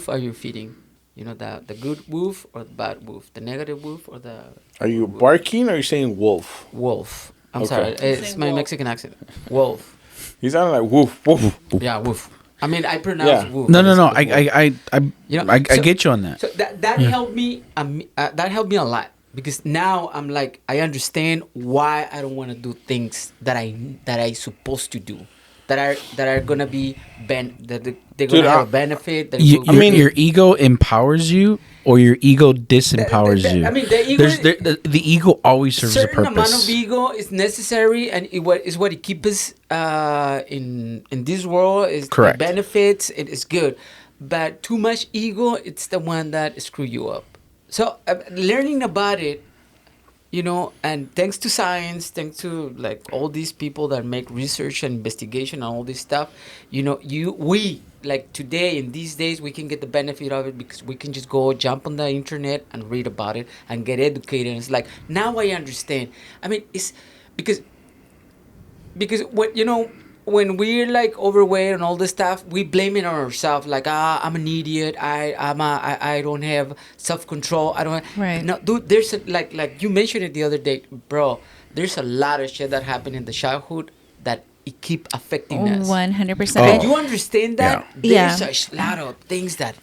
are you feeding? You know, the good wolf or the bad wolf, the negative wolf or the. Are you barking or are you saying wolf? Wolf? I'm Okay. sorry, it's my Mexican accent. Wolf. He sounded like woof, woof. Yeah, wolf. I mean, I pronounce Yeah. wolf. No. but it's wolf. You know, I so- get you on that. So that helped me. That helped me a lot because now I'm like I understand why I don't want to do things that I supposed to do, that are gonna be they're gonna have a benefit. That You, will- your ego empowers you, or your ego disempowers you. I mean, the ego. The ego always serves a certain purpose. amount of ego is necessary, and is what it keeps us in this world. Is Correct. The benefits. It is good, but too much ego, it's the one that screw you up. So learning about it, you know, and thanks to science, thanks to like all these people that make research and investigation and all this stuff, you know, we like today in these days we can get the benefit of it because we can just go jump on the internet and read about it and get educated. And it's like now I understand. I mean, it's because what you know. When we're like overweight and all this stuff, we blame it on ourselves. Like, I'm an idiot. I don't have self-control. I don't. Right. No, dude. There's like you mentioned it the other day, bro. There's a lot of shit that happened in the childhood that it keep affecting us. 100%. And you understand that? Yeah. There's a lot of things that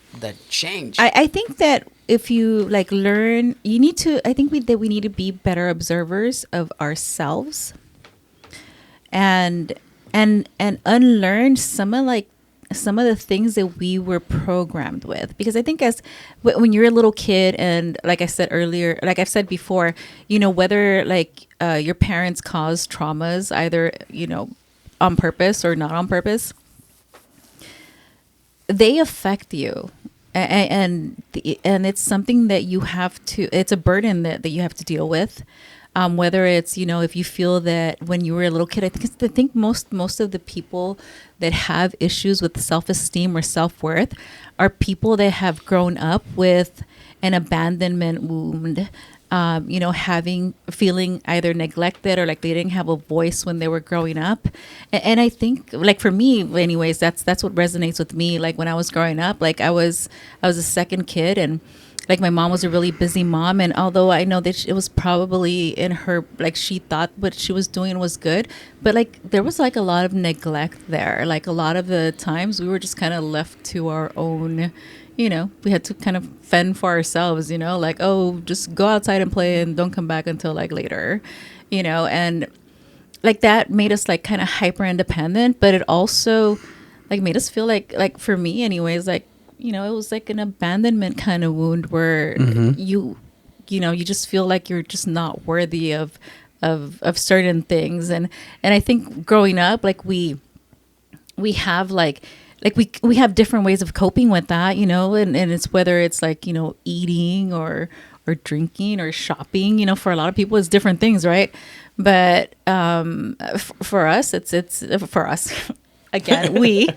change. I think that if you like learn, you need to. I think that we need to be better observers of ourselves, and unlearn some of the things that we were programmed with. Because I think when you're a little kid, and like I said earlier, like I've said before, you know, whether like your parents caused traumas, either, you know, on purpose or not on purpose, they affect you. And it's something that you have to, it's a burden that you have to deal with. Whether it's, if you feel that when you were a little kid, I think most of the people that have issues with self-esteem or self-worth are people that have grown up with an abandonment wound, feeling either neglected or like they didn't have a voice when they were growing up. And I think, like, for me anyways, that's what resonates with me. Like when I was growing up, like I was a second kid, and like my mom was a really busy mom, and although I know that it was probably in her, like she thought what she was doing was good, but like there was like a lot of neglect there. Like a lot of the times we were just kind of left to our own, we had to kind of fend for ourselves, like, oh, just go outside and play and don't come back until like later, and like that made us like kind of hyper independent, but it also like made us feel like for me anyways, like, it was like an abandonment kind of wound where you just feel like you're just not worthy of certain things. And I think growing up, like we have we have different ways of coping with that, and it's whether it's like, eating or drinking or shopping, for a lot of people it's different things. Right. But, for us, it's for us. Again, we.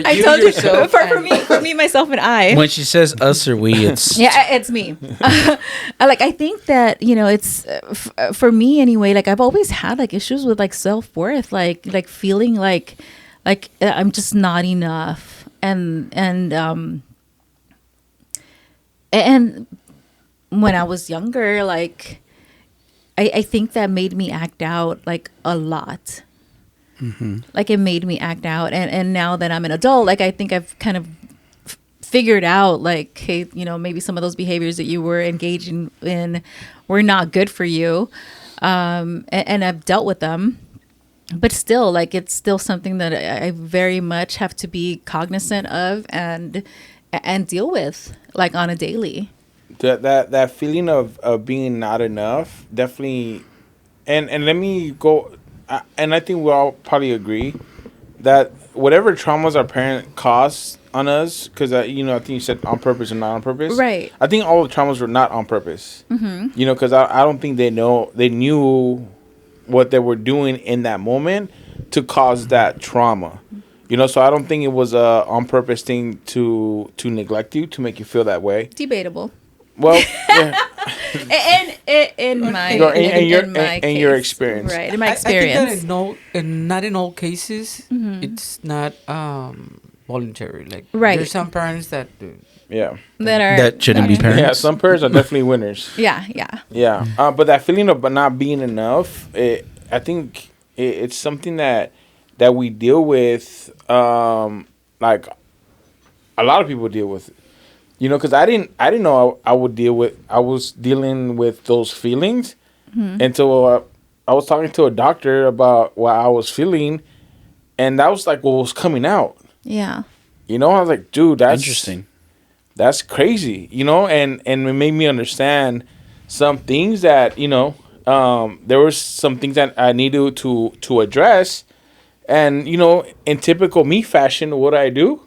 I told you, for me, myself, and I. When she says us or we, it's it's me. Like I think that it's for me anyway. Like I've always had like issues with like self-worth, like feeling like I'm just not enough, and when I was younger, like I think that made me act out like a lot. Like it made me act out, and now that I'm an adult, like I think I've kind of figured out like, hey, maybe some of those behaviors that you were engaging in were not good for you, and I've dealt with them, but still, like it's still something that I very much have to be cognizant of and deal with like on a daily. That feeling of being not enough, definitely, and let me go. And I think we all probably agree that whatever traumas our parent caused on us, because I think you said on purpose and not on purpose. Right. I think all the traumas were not on purpose. Because I don't think they knew what they were doing in that moment to cause that trauma. So I don't think it was a on purpose thing to neglect you, to make you feel that way. Debatable. Well, yeah. in my your experience, right? In my experience, I think that not in all cases, it's not voluntary. Like, right. There's some parents that that shouldn't be parents. Yeah, some parents are definitely winners. Yeah. But that feeling of not being enough, I think it's something that we deal with. Like a lot of people deal with it. Because I didn't know I was dealing with those feelings until I was talking to a doctor about what I was feeling, and that was like what was coming out. Yeah. I was like, dude, that's interesting. That's crazy. And it made me understand some things that there were some things that I needed to address, and in typical me fashion, what I do.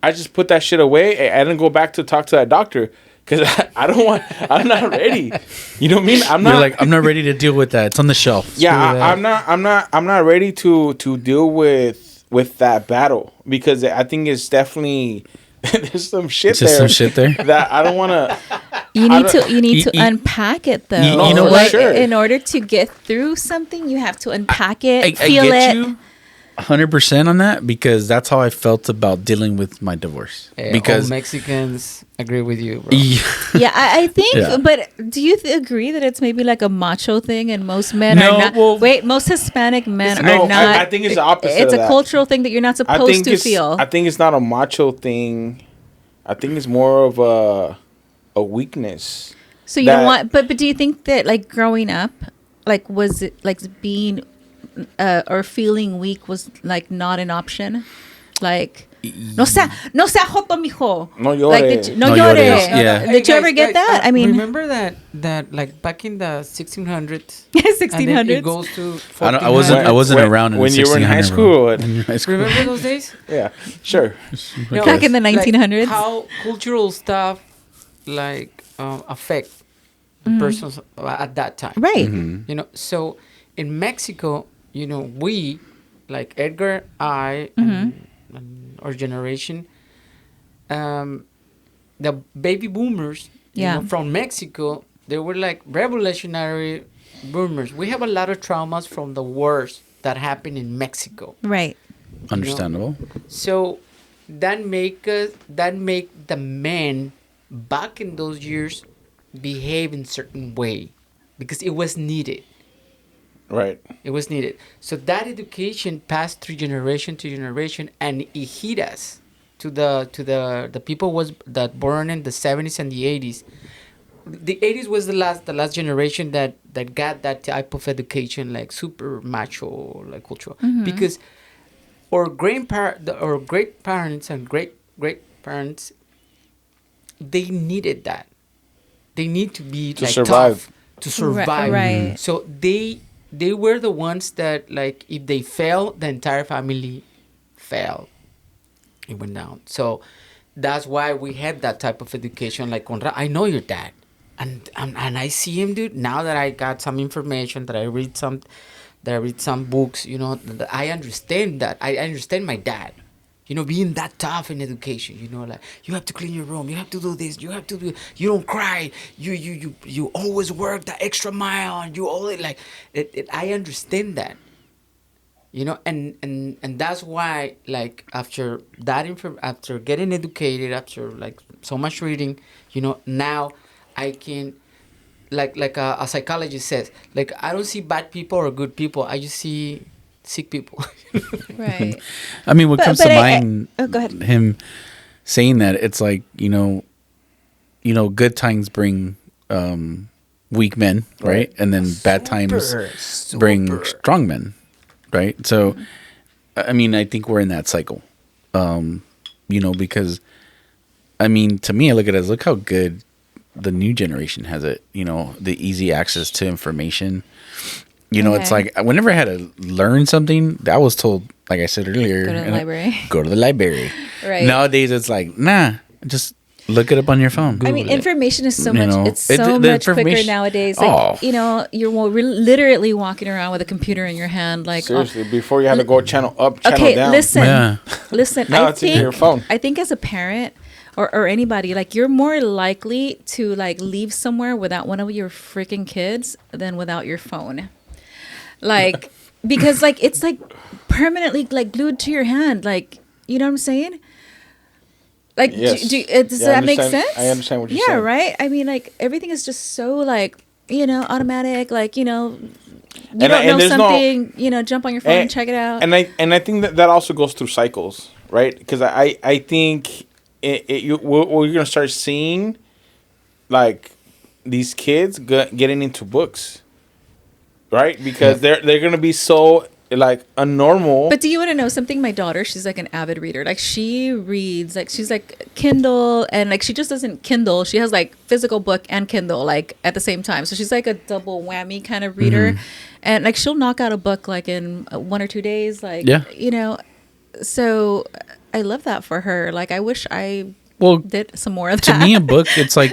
I just put that shit away. I didn't go back to talk to that doctor because I'm not ready. You know what I mean? You're like, I'm not ready to deal with that. It's on the shelf. Yeah, I'm not ready to deal with that battle, because I think it's definitely there's some shit there. Some shit there that I don't want to. You need to unpack it though. You know what? Sure. In order to get through something, you have to unpack it, I feel get it. You 100% on that, because that's how I felt about dealing with my divorce. Because all Mexicans agree with you, bro. Yeah, I think. Yeah. But do you agree that it's maybe like a macho thing, and most men are not? well, most Hispanic men are No, not. I think it's the opposite. It's of a that. cultural thing that you're not supposed to feel. I think it's not a macho thing. I think it's more of a weakness. So you don't want, but do you think that like growing up, like was it like being or feeling weak was like not an option? Like, no sea joto, mijo. No llore. Like, no No llore. llores, yeah. Did you ever get that? I mean, remember that like back in the 1600s? 1600s. It goes to I wasn't around in when the you were in high 1600s, school. bro. What? When you were in high school. Remember those days? Yeah, sure. No, Back in the 1900s? Like how cultural stuff like affect the persons at that time. Right. You know, so in Mexico, you know, we, like Edgar, and our generation, the baby boomers, you Yeah. know, from Mexico, they were like revolutionary boomers. We have a lot of traumas from the wars that happened in Mexico. Right. Understandable. So that make the men back in those years behave in certain way because it was needed. Right. It was needed. So that education passed through generation to generation, and it hit us to the people that born in the 70s and the 80s. The 80s was the last generation that got that type of education, like super macho, like cultural, because our great parents and great parents, they needed that. They need to be To like survive. tough to survive. Right. So they were the ones that, like, if they fell, the entire family fell. It went down. So that's why we had that type of education. Like, I know your dad, and I see him, dude. Now that I got some information, that I read some books, you know, that I understand that. I understand my dad. You know, being that tough in education, you know, like, you have to clean your room, you have to do this, you have to do, you don't cry, you always work the extra mile, and you always, like, I understand that, you know, and that's why, like, after getting educated, after, like, so much reading, you know, now I can, like a psychologist says, like, I don't see bad people or good people, I just see sick people. Right. I mean, what comes to mind, go ahead. him saying that, it's like, you know, good times bring weak men, right? And then bad times bring strong men, right? So, I mean, I think we're in that cycle, you know, because, I mean, to me, I look at it as, look how good the new generation has it, you know, the easy access to information. You know, it's like, whenever I had to learn something, I was told, like I said earlier, Go to the library. Go to the library. Right. Nowadays, it's like, nah, just look it up on your phone. I mean, information is so You much. know, It's so the much quicker information- nowadays. Like, Oh. you know, you're literally walking around with a computer in your hand. Like, Seriously, before you had to go channel up, channel okay, down. listen, Yeah. listen. Now I it's in think, your phone. I think as a parent or anybody, like, you're more likely to, like, leave somewhere without one of your freaking kids than without your phone. Like, because, like, it's like permanently, like, glued to your hand. Like, you know what I'm saying? Like, Yes. does Yeah, that I make understand- sense? I understand what you're yeah, saying. right? I mean, like, everything is just so, like, you know, automatic. Like, you know, you And don't know there's no- something, you know, jump on your phone and check it out. And I think that also goes through cycles, right? Because I think we're gonna start seeing, like, these kids getting into books, right? Because they're gonna be so, like, unnormal. But do you want to know something? My daughter, she's like an avid reader. Like, she reads, like, she's like Kindle, and, like, she just doesn't Kindle. She has, like, physical book and Kindle, like, at the same time. So she's like a double whammy kind of reader. And, like, she'll knock out a book, like, in 1 or 2 days. Like, you know, so I love that for her. Like, I wish I did some more of that. To me, a book, it's like,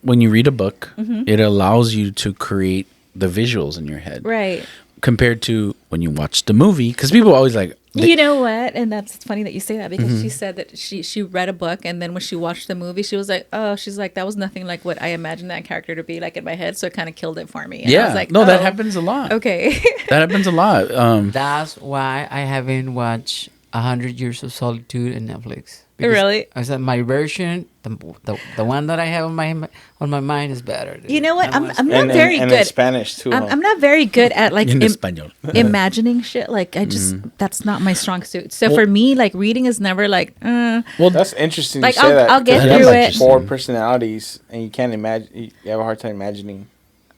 when you read a book, it allows you to create the visuals in your head. Right. Compared to when you watch the movie, because people always like, You know what? And that's funny that you say that, because she said that she read a book, and then when she watched the movie, she was like, oh, she's like, that was nothing like what I imagined that character to be like in my head. So it kind of killed it for me. And I was like, no, that oh, happens a lot. Okay. That happens a lot. That's why I haven't watched 100 Years of Solitude in Netflix. Because Really? I said my version, the one that I have on my mind is better. Dude. You know what? I'm not and very in good. Spanish too. I'm not very good at, like, in español. imagining shit. Like, I just that's not my strong suit. So for me, like, reading is never like. Well, that's interesting. Like, you say that, I'll get 'cause you have, through like, it. 4 personalities, and you can't imagine. You have a hard time imagining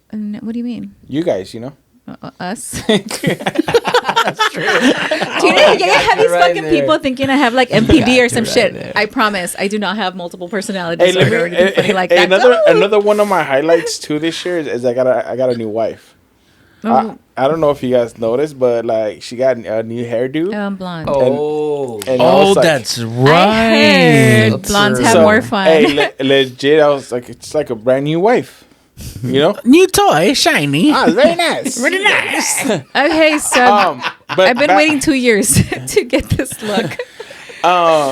What do you mean? you guys. You know. Us. That's true. Do you know, have these fucking people thinking I have like MPD or some shit. There. I promise, I do not have multiple personalities or anything funny like that. Another one of my highlights too this year is I got a new wife. I don't know if you guys noticed, but like she got a new hairdo. I'm blonde. And that's right. I heard blondes have more fun. Hey, legit, I was like, it's like a brand new wife. You know, new toy, shiny. Ah, very nice, really nice. Okay, so I've been waiting 2 years to get this look.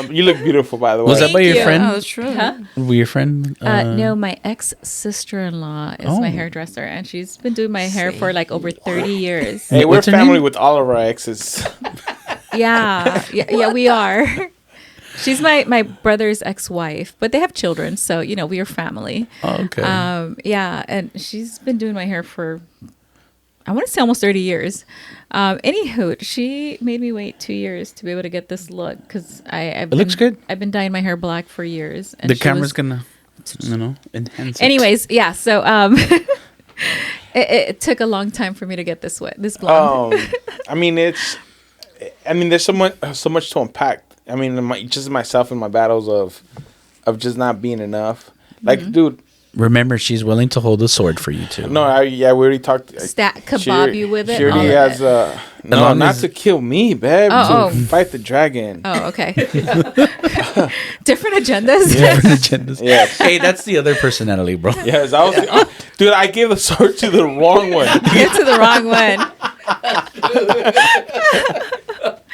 You look beautiful, by the way. Was that by your friend? Oh, true. Huh? Were your friend? No, my ex-sister-in-law is my hairdresser, and she's been doing my hair for like over 30 years. Hey, we're family with all of our exes. Yeah, we are. She's my brother's ex-wife, but they have children, so you know we are family. Oh, okay. Yeah, and she's been doing my hair for I want to say almost 30 years. Anywho, she made me wait 2 years to be able to get this look because it looks good. I've been dyeing my hair black for years. And the camera's gonna, enhance it. Anyways, yeah. So it took a long time for me to get this blonde. I mean, there's so much to unpack. I mean, just myself and my battles of just not being enough. Like, dude. Remember, she's willing to hold a sword for you too. No, we already talked. Kebab you with it. She already has not to kill me, babe. To fight the dragon. Oh, okay. Different agendas. Different agendas. Yeah. Hey, that's the other personality, bro. Yes, dude. I gave the sword to the wrong one. Give to the wrong one.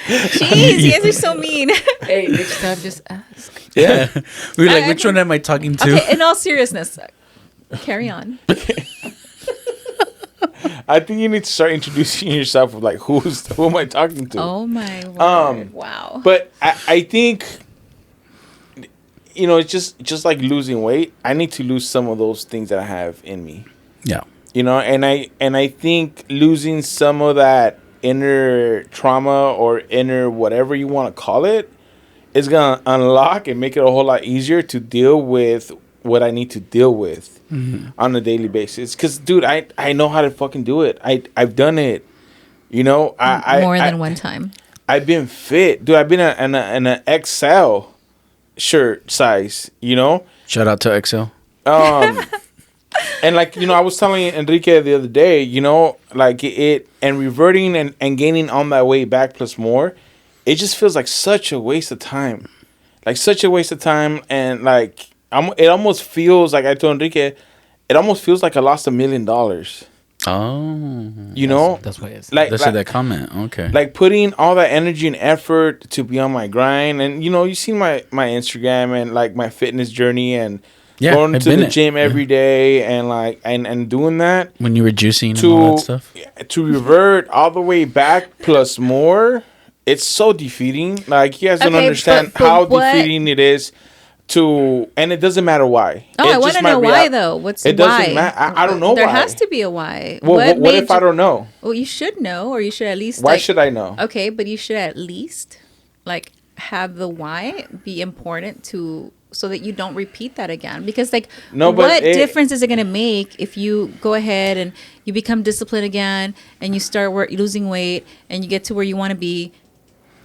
Jeez, you guys are so mean. Hey, next time just ask. Yeah. We were like, which one am I talking to? Okay, in all seriousness, carry on. I think you need to start introducing yourself with like, who am I talking to? Oh my word. Wow. But I think, it's just like losing weight. I need to lose some of those things that I have in me. Yeah. And I think losing some of that inner trauma or inner whatever you want to call it is going to unlock and make it a whole lot easier to deal with what I need to deal with on a daily basis. Because, dude, I know how to fucking do it. I've done it. More than one time. I've been fit. Dude, I've been in an XL shirt size, Shout out to XL. And like, I was telling Enrique the other day, like it and reverting and gaining on that way back plus more, it just feels like such a waste of time. Like such a waste of time. And like, it almost feels like I told Enrique, it almost feels like I lost $1 million. Oh. That's why it's like that comment. Okay. Like putting all that energy and effort to be on my grind. And, you see my Instagram and like my fitness journey and going to the gym every day and like and doing that when you were juicing and all that stuff to revert all the way back plus more, it's so defeating. Like you guys don't understand how defeating it is to, and it doesn't matter why. I want to know why though. What's it why? Doesn't matter. I don't know. There why. has to be a why. Well, what if I don't know? Well, you should know, or you should at least. Why should I know? Okay, but you should at least like have the why be important to. So that you don't repeat that again. Because, like, what difference is it going to make if you go ahead and you become disciplined again and you start losing weight and you get to where you want to be?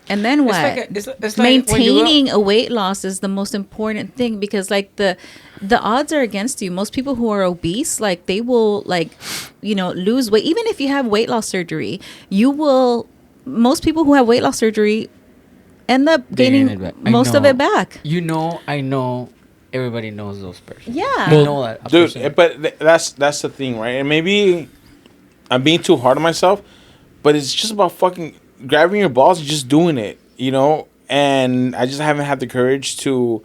And then what? It's maintaining a weight loss is the most important thing because, like, the odds are against you. Most people who are obese, like, they will, like, lose weight. Even if you have weight loss surgery, most people who have weight loss surgery end up gaining most of it back. I know everybody knows those persons. Yeah. I know that. Dude, but that's the thing, right? And maybe I'm being too hard on myself, but it's just about fucking grabbing your balls and just doing it, And I just haven't had the courage to,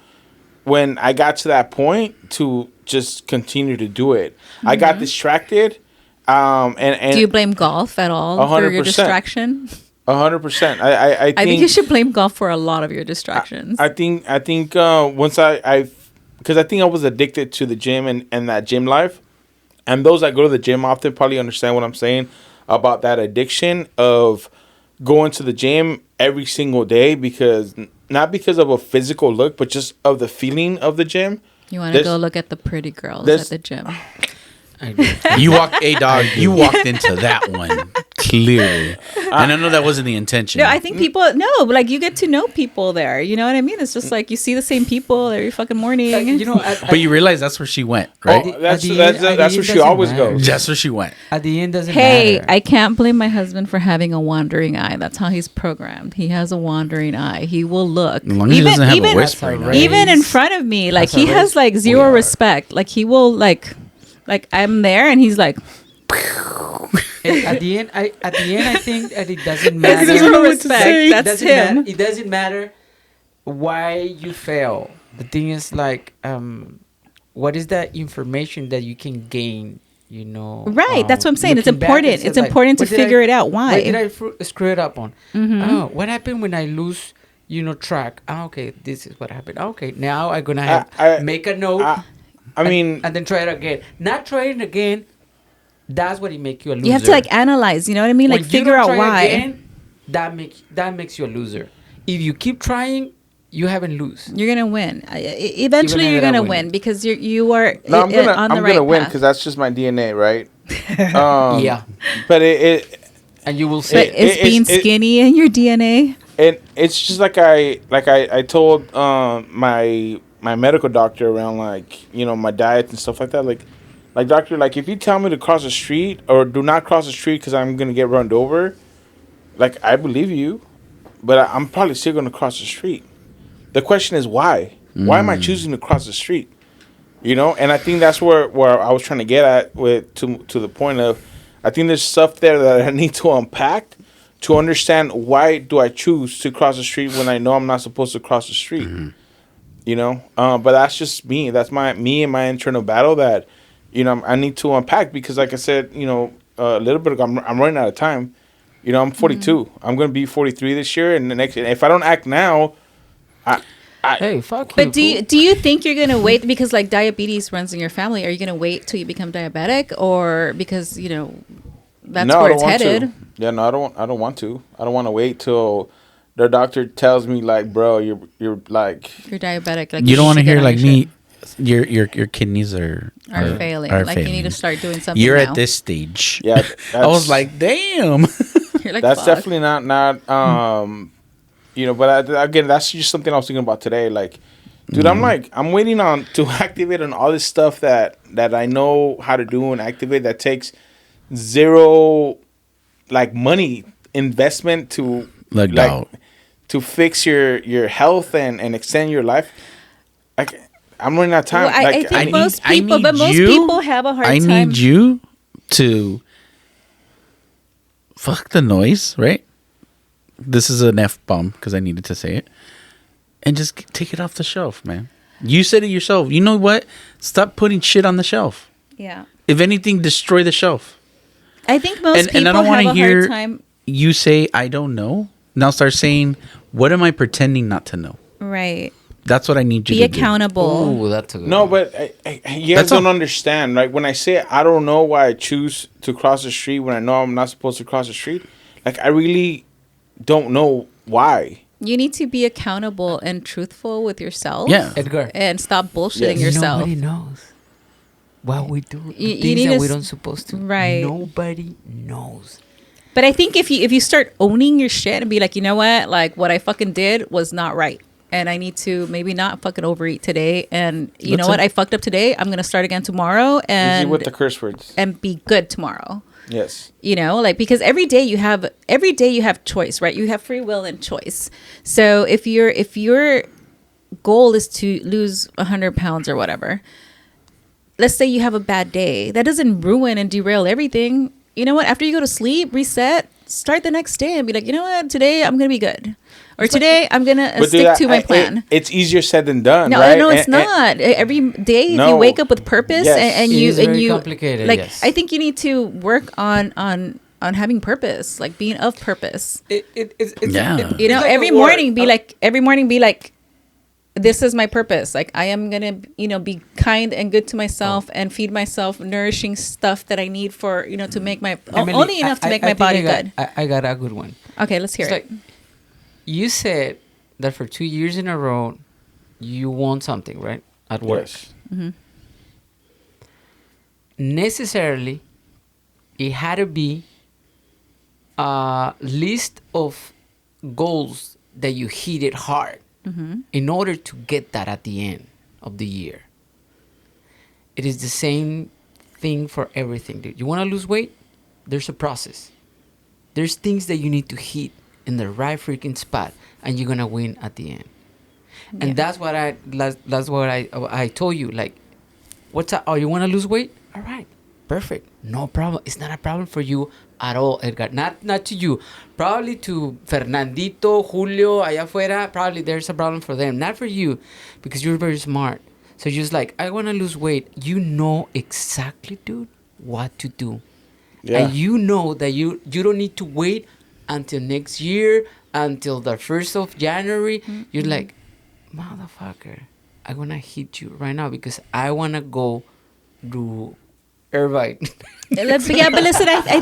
when I got to that point, to just continue to do it. Mm-hmm. I got distracted. And do you blame golf at all 100%. for your distraction? 100%. I think you should blame golf for a lot of your distractions. I think once because I think I was addicted to the gym and that gym life, and those that go to the gym often probably understand what I'm saying about that addiction of going to the gym every single day not because of a physical look, but just of the feeling of the gym. You want to go look at the pretty girls at the gym. You walked, dog. You walked into that one clearly, and I know that wasn't the intention. No, I think people like you get to know people there. You know what I mean? It's just like you see the same people every fucking morning. But you realize that's where she went, right? Oh, that's where she always goes. That's where she went. At the end, doesn't Hey, matter. I can't blame my husband for having a wandering eye. That's how he's programmed. He has a wandering eye. He will look. As long as he doesn't have a whisper. That's a right? Even in front of me, like he has like zero respect. Like he will like I'm there and he's like. At the end, I think that it doesn't matter. Zero respect. That's him. It doesn't matter why you fail. The thing is, like, what is that information that you can gain? Right. That's what I'm saying. It's looking back important. and say, It's important to figure it out. Why? What did I screw it up on? Oh, what happened when I lose? Track. Okay, this is what happened. Okay, now I'm gonna make a note. And then try it again. Not trying again. That's what it makes you a loser. You have to like analyze. You know what I mean? Like when figure out why. Again, that makes you a loser. If you keep trying, you haven't lose. You're gonna win. Eventually, you're gonna win because you are No, I'm gonna on the right win path. because that's just my DNA, right? Yeah. But it and you will see. But is being skinny in your DNA? And it's just like I told my medical doctor around my diet and stuff like that. Like doctor, like if you tell me to cross the street or do not cross the street because I'm gonna get run over, like I believe you, but I'm probably still gonna cross the street. The question is why? Why am I choosing to cross the street? And I think that's where I was trying to get at to the point of I think there's stuff there that I need to unpack to understand why do I choose to cross the street when I know I'm not supposed to cross the street. But that's just me. That's me and my internal battle that I need to unpack because, like I said, a little bit ago, I'm running out of time. I'm 42. I'm gonna be 43 this year, and if I don't act now, hey, fuck you. But do you think you're gonna wait because like diabetes runs in your family? Are you gonna wait till you become diabetic, or because that's where it's headed? Yeah, no, I don't want to. I don't want to wait till the doctor tells me like, bro, you're like you're diabetic. Like you don't want to hear like me. Your kidneys are failing. Are like failing. You need to start doing something. You're now. at this stage. Yeah, I was like, damn. You're like, that's fuck. definitely not But again, that's just something I was thinking about today. Like, dude, I'm waiting to activate on all this stuff that I know how to do and activate that takes zero money investment to to fix your health and extend your life. I'm running out of time. Well, I think most people have a hard time. I need you to fuck the noise, right? This is an F-bomb because I needed to say it. And just take it off the shelf, man. You said it yourself. You know what? Stop putting shit on the shelf. Yeah. If anything, destroy the shelf. I think most people I don't have a hear hard time. You say, I don't know. Now start saying, what am I pretending not to know? Right. That's what I need you Be to do. accountable. Oh, that's a good No, one. but you guys don't understand. Like when I say I don't know why I choose to cross the street when I know I'm not supposed to cross the street, like I really don't know why. You need to be accountable and truthful with yourself. Yeah. Edgar. And stop bullshitting yourself. Nobody knows what we do. You Things need that to we don't supposed to. Right. Nobody knows. But I think if you start owning your shit and be like, you know what? Like what I fucking did was not right. And I need to maybe not fucking overeat today. And you know what? I fucked up today. I'm going to start again tomorrow. And Easy with the curse words. And be good tomorrow. Yes. Because every day you have choice, right? You have free will and choice. So if your goal is to lose 100 pounds or whatever, let's say you have a bad day, that doesn't ruin and derail everything. You know what? After you go to sleep, reset, start the next day and be like, you know what? Today I'm going to be good. Or today I'm going to stick to my plan. It's easier said than done, no, right? No, it's not. Every day if you wake up with purpose and it you is very complicated. like yes. I think you need to work on having purpose, like being of purpose. It's Every morning be like this is my purpose. Like I am going to, be kind and good to myself and feed myself nourishing stuff that I need for, to make my Emily, only enough to make my body good. I got a good one. Okay, let's hear it. Like, you said that for 2 years in a row, you want something, right? At work. Yes. Mm-hmm. necessarily it had to be a list of goals that you hit it hard in order to get that at the end of the year. It is the same thing for everything, dude. You want to lose weight? There's a process. There's things that you need to hit in the right freaking spot, and you're gonna win at the end. And that's what I told you. Like, what's up? Oh, you want to lose weight? All right, perfect, no problem. It's not a problem for you at all, Edgar. Not to you. Probably to Fernandito, Julio, allá afuera. Probably there's a problem for them, not for you, because you're very smart. So you're just like, I want to lose weight. You know exactly, dude, what to do. Yeah. And you know that you don't need to wait until next year, until the 1st of January. You're like, motherfucker, I'm going to hit you right now because I want to go do Irvine. Yeah, but listen, I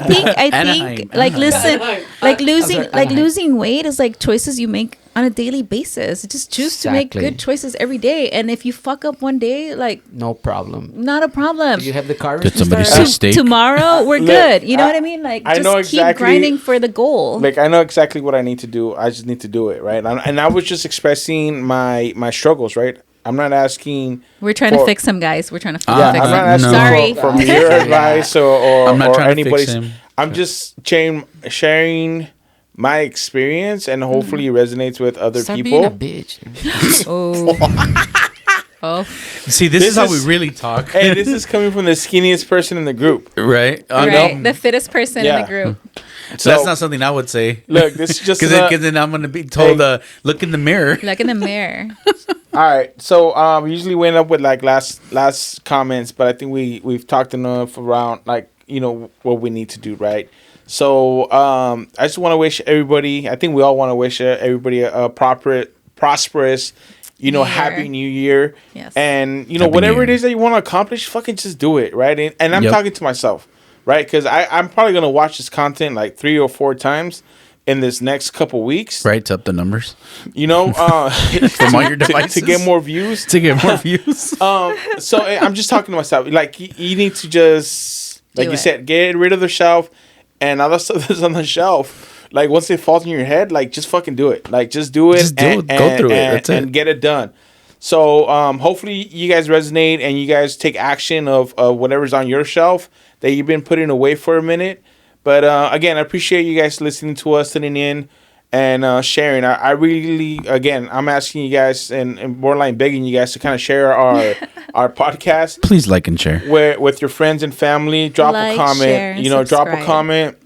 think losing weight is like choices you make on a daily basis. Just choose to make good choices every day. And if you fuck up one day, like, no problem. Not a problem. You have the carbs. Did somebody say steak? Tomorrow we're good. You know what I mean? Like, I just know keep exactly, grinding for the goal. Like, I know exactly what I need to do. I just need to do it, right? And I was just expressing my struggles, right? I'm not asking. We're trying to fix him, guys. We're trying to fix him. I'm not asking for your advice or I'm not trying anybody's. to fix him. I'm just sharing my experience, and hopefully it resonates with other people. Stop being a bitch. Oh. See, this is how we really talk. Hey, this is coming from the skinniest person in the group. Right? Right. The fittest person in the group. So that's not something I would say. Look, this is just because then I'm gonna be told, look in the mirror. Look in the mirror. All right, so we usually end up with like last comments, but I think we've talked enough around like what we need to do, right? So I just want to wish everybody. I think we all want to wish everybody a prosperous, happy New Year. Yes. And whatever it is that you want to accomplish, fucking just do it, right? And I'm talking to myself, right? Because I'm probably gonna watch this content like 3 or 4 times in this next couple weeks. Right, to up the numbers. From all your devices. To get more views. So I'm just talking to myself. Like, you need to just, like you said, get rid of the shelf and all the stuff that's on the shelf. Like, once it falls in your head, like, just fucking do it. Like, just do it. Just do it. Go through it. That's it. And get it done. So hopefully you guys resonate and you guys take action of whatever's on your shelf that you've been putting away for a minute. But again, I appreciate you guys listening to us, tuning in, and sharing. I really, again, I'm asking you guys and borderline begging you guys to kind of share our podcast. Please like and share. With your friends and family. Drop a comment. Drop a comment.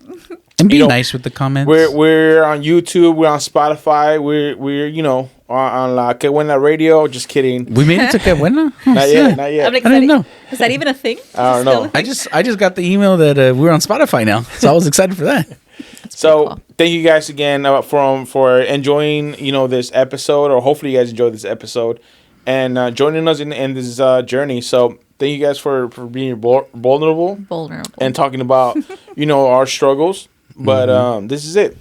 And be nice with the comments. We're on YouTube. We're on Spotify. We're on La Que Buena Radio. Just kidding. We made it to Que Buena? Not yet. I'm like, I didn't know. Is that even a thing? I don't know. I just got the email that we're on Spotify now, so I was excited for that. So cool. Thank you guys again for enjoying this episode, or hopefully you guys enjoyed this episode and joining us in this journey. So thank you guys for being vulnerable and talking about our struggles. But this is it.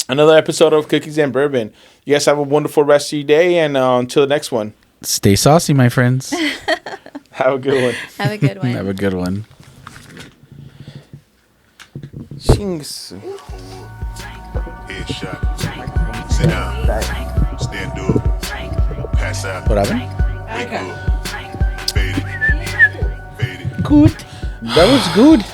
Another episode of Cookies and Bourbon. You guys have a wonderful rest of your day, and until the next one. Stay saucy, my friends. Have a good one. Have a good one. Have a good one. Shings. Headshot. Sit down. Stand up. Pass out. What happened? Wake up. Fade it. Good. That was good.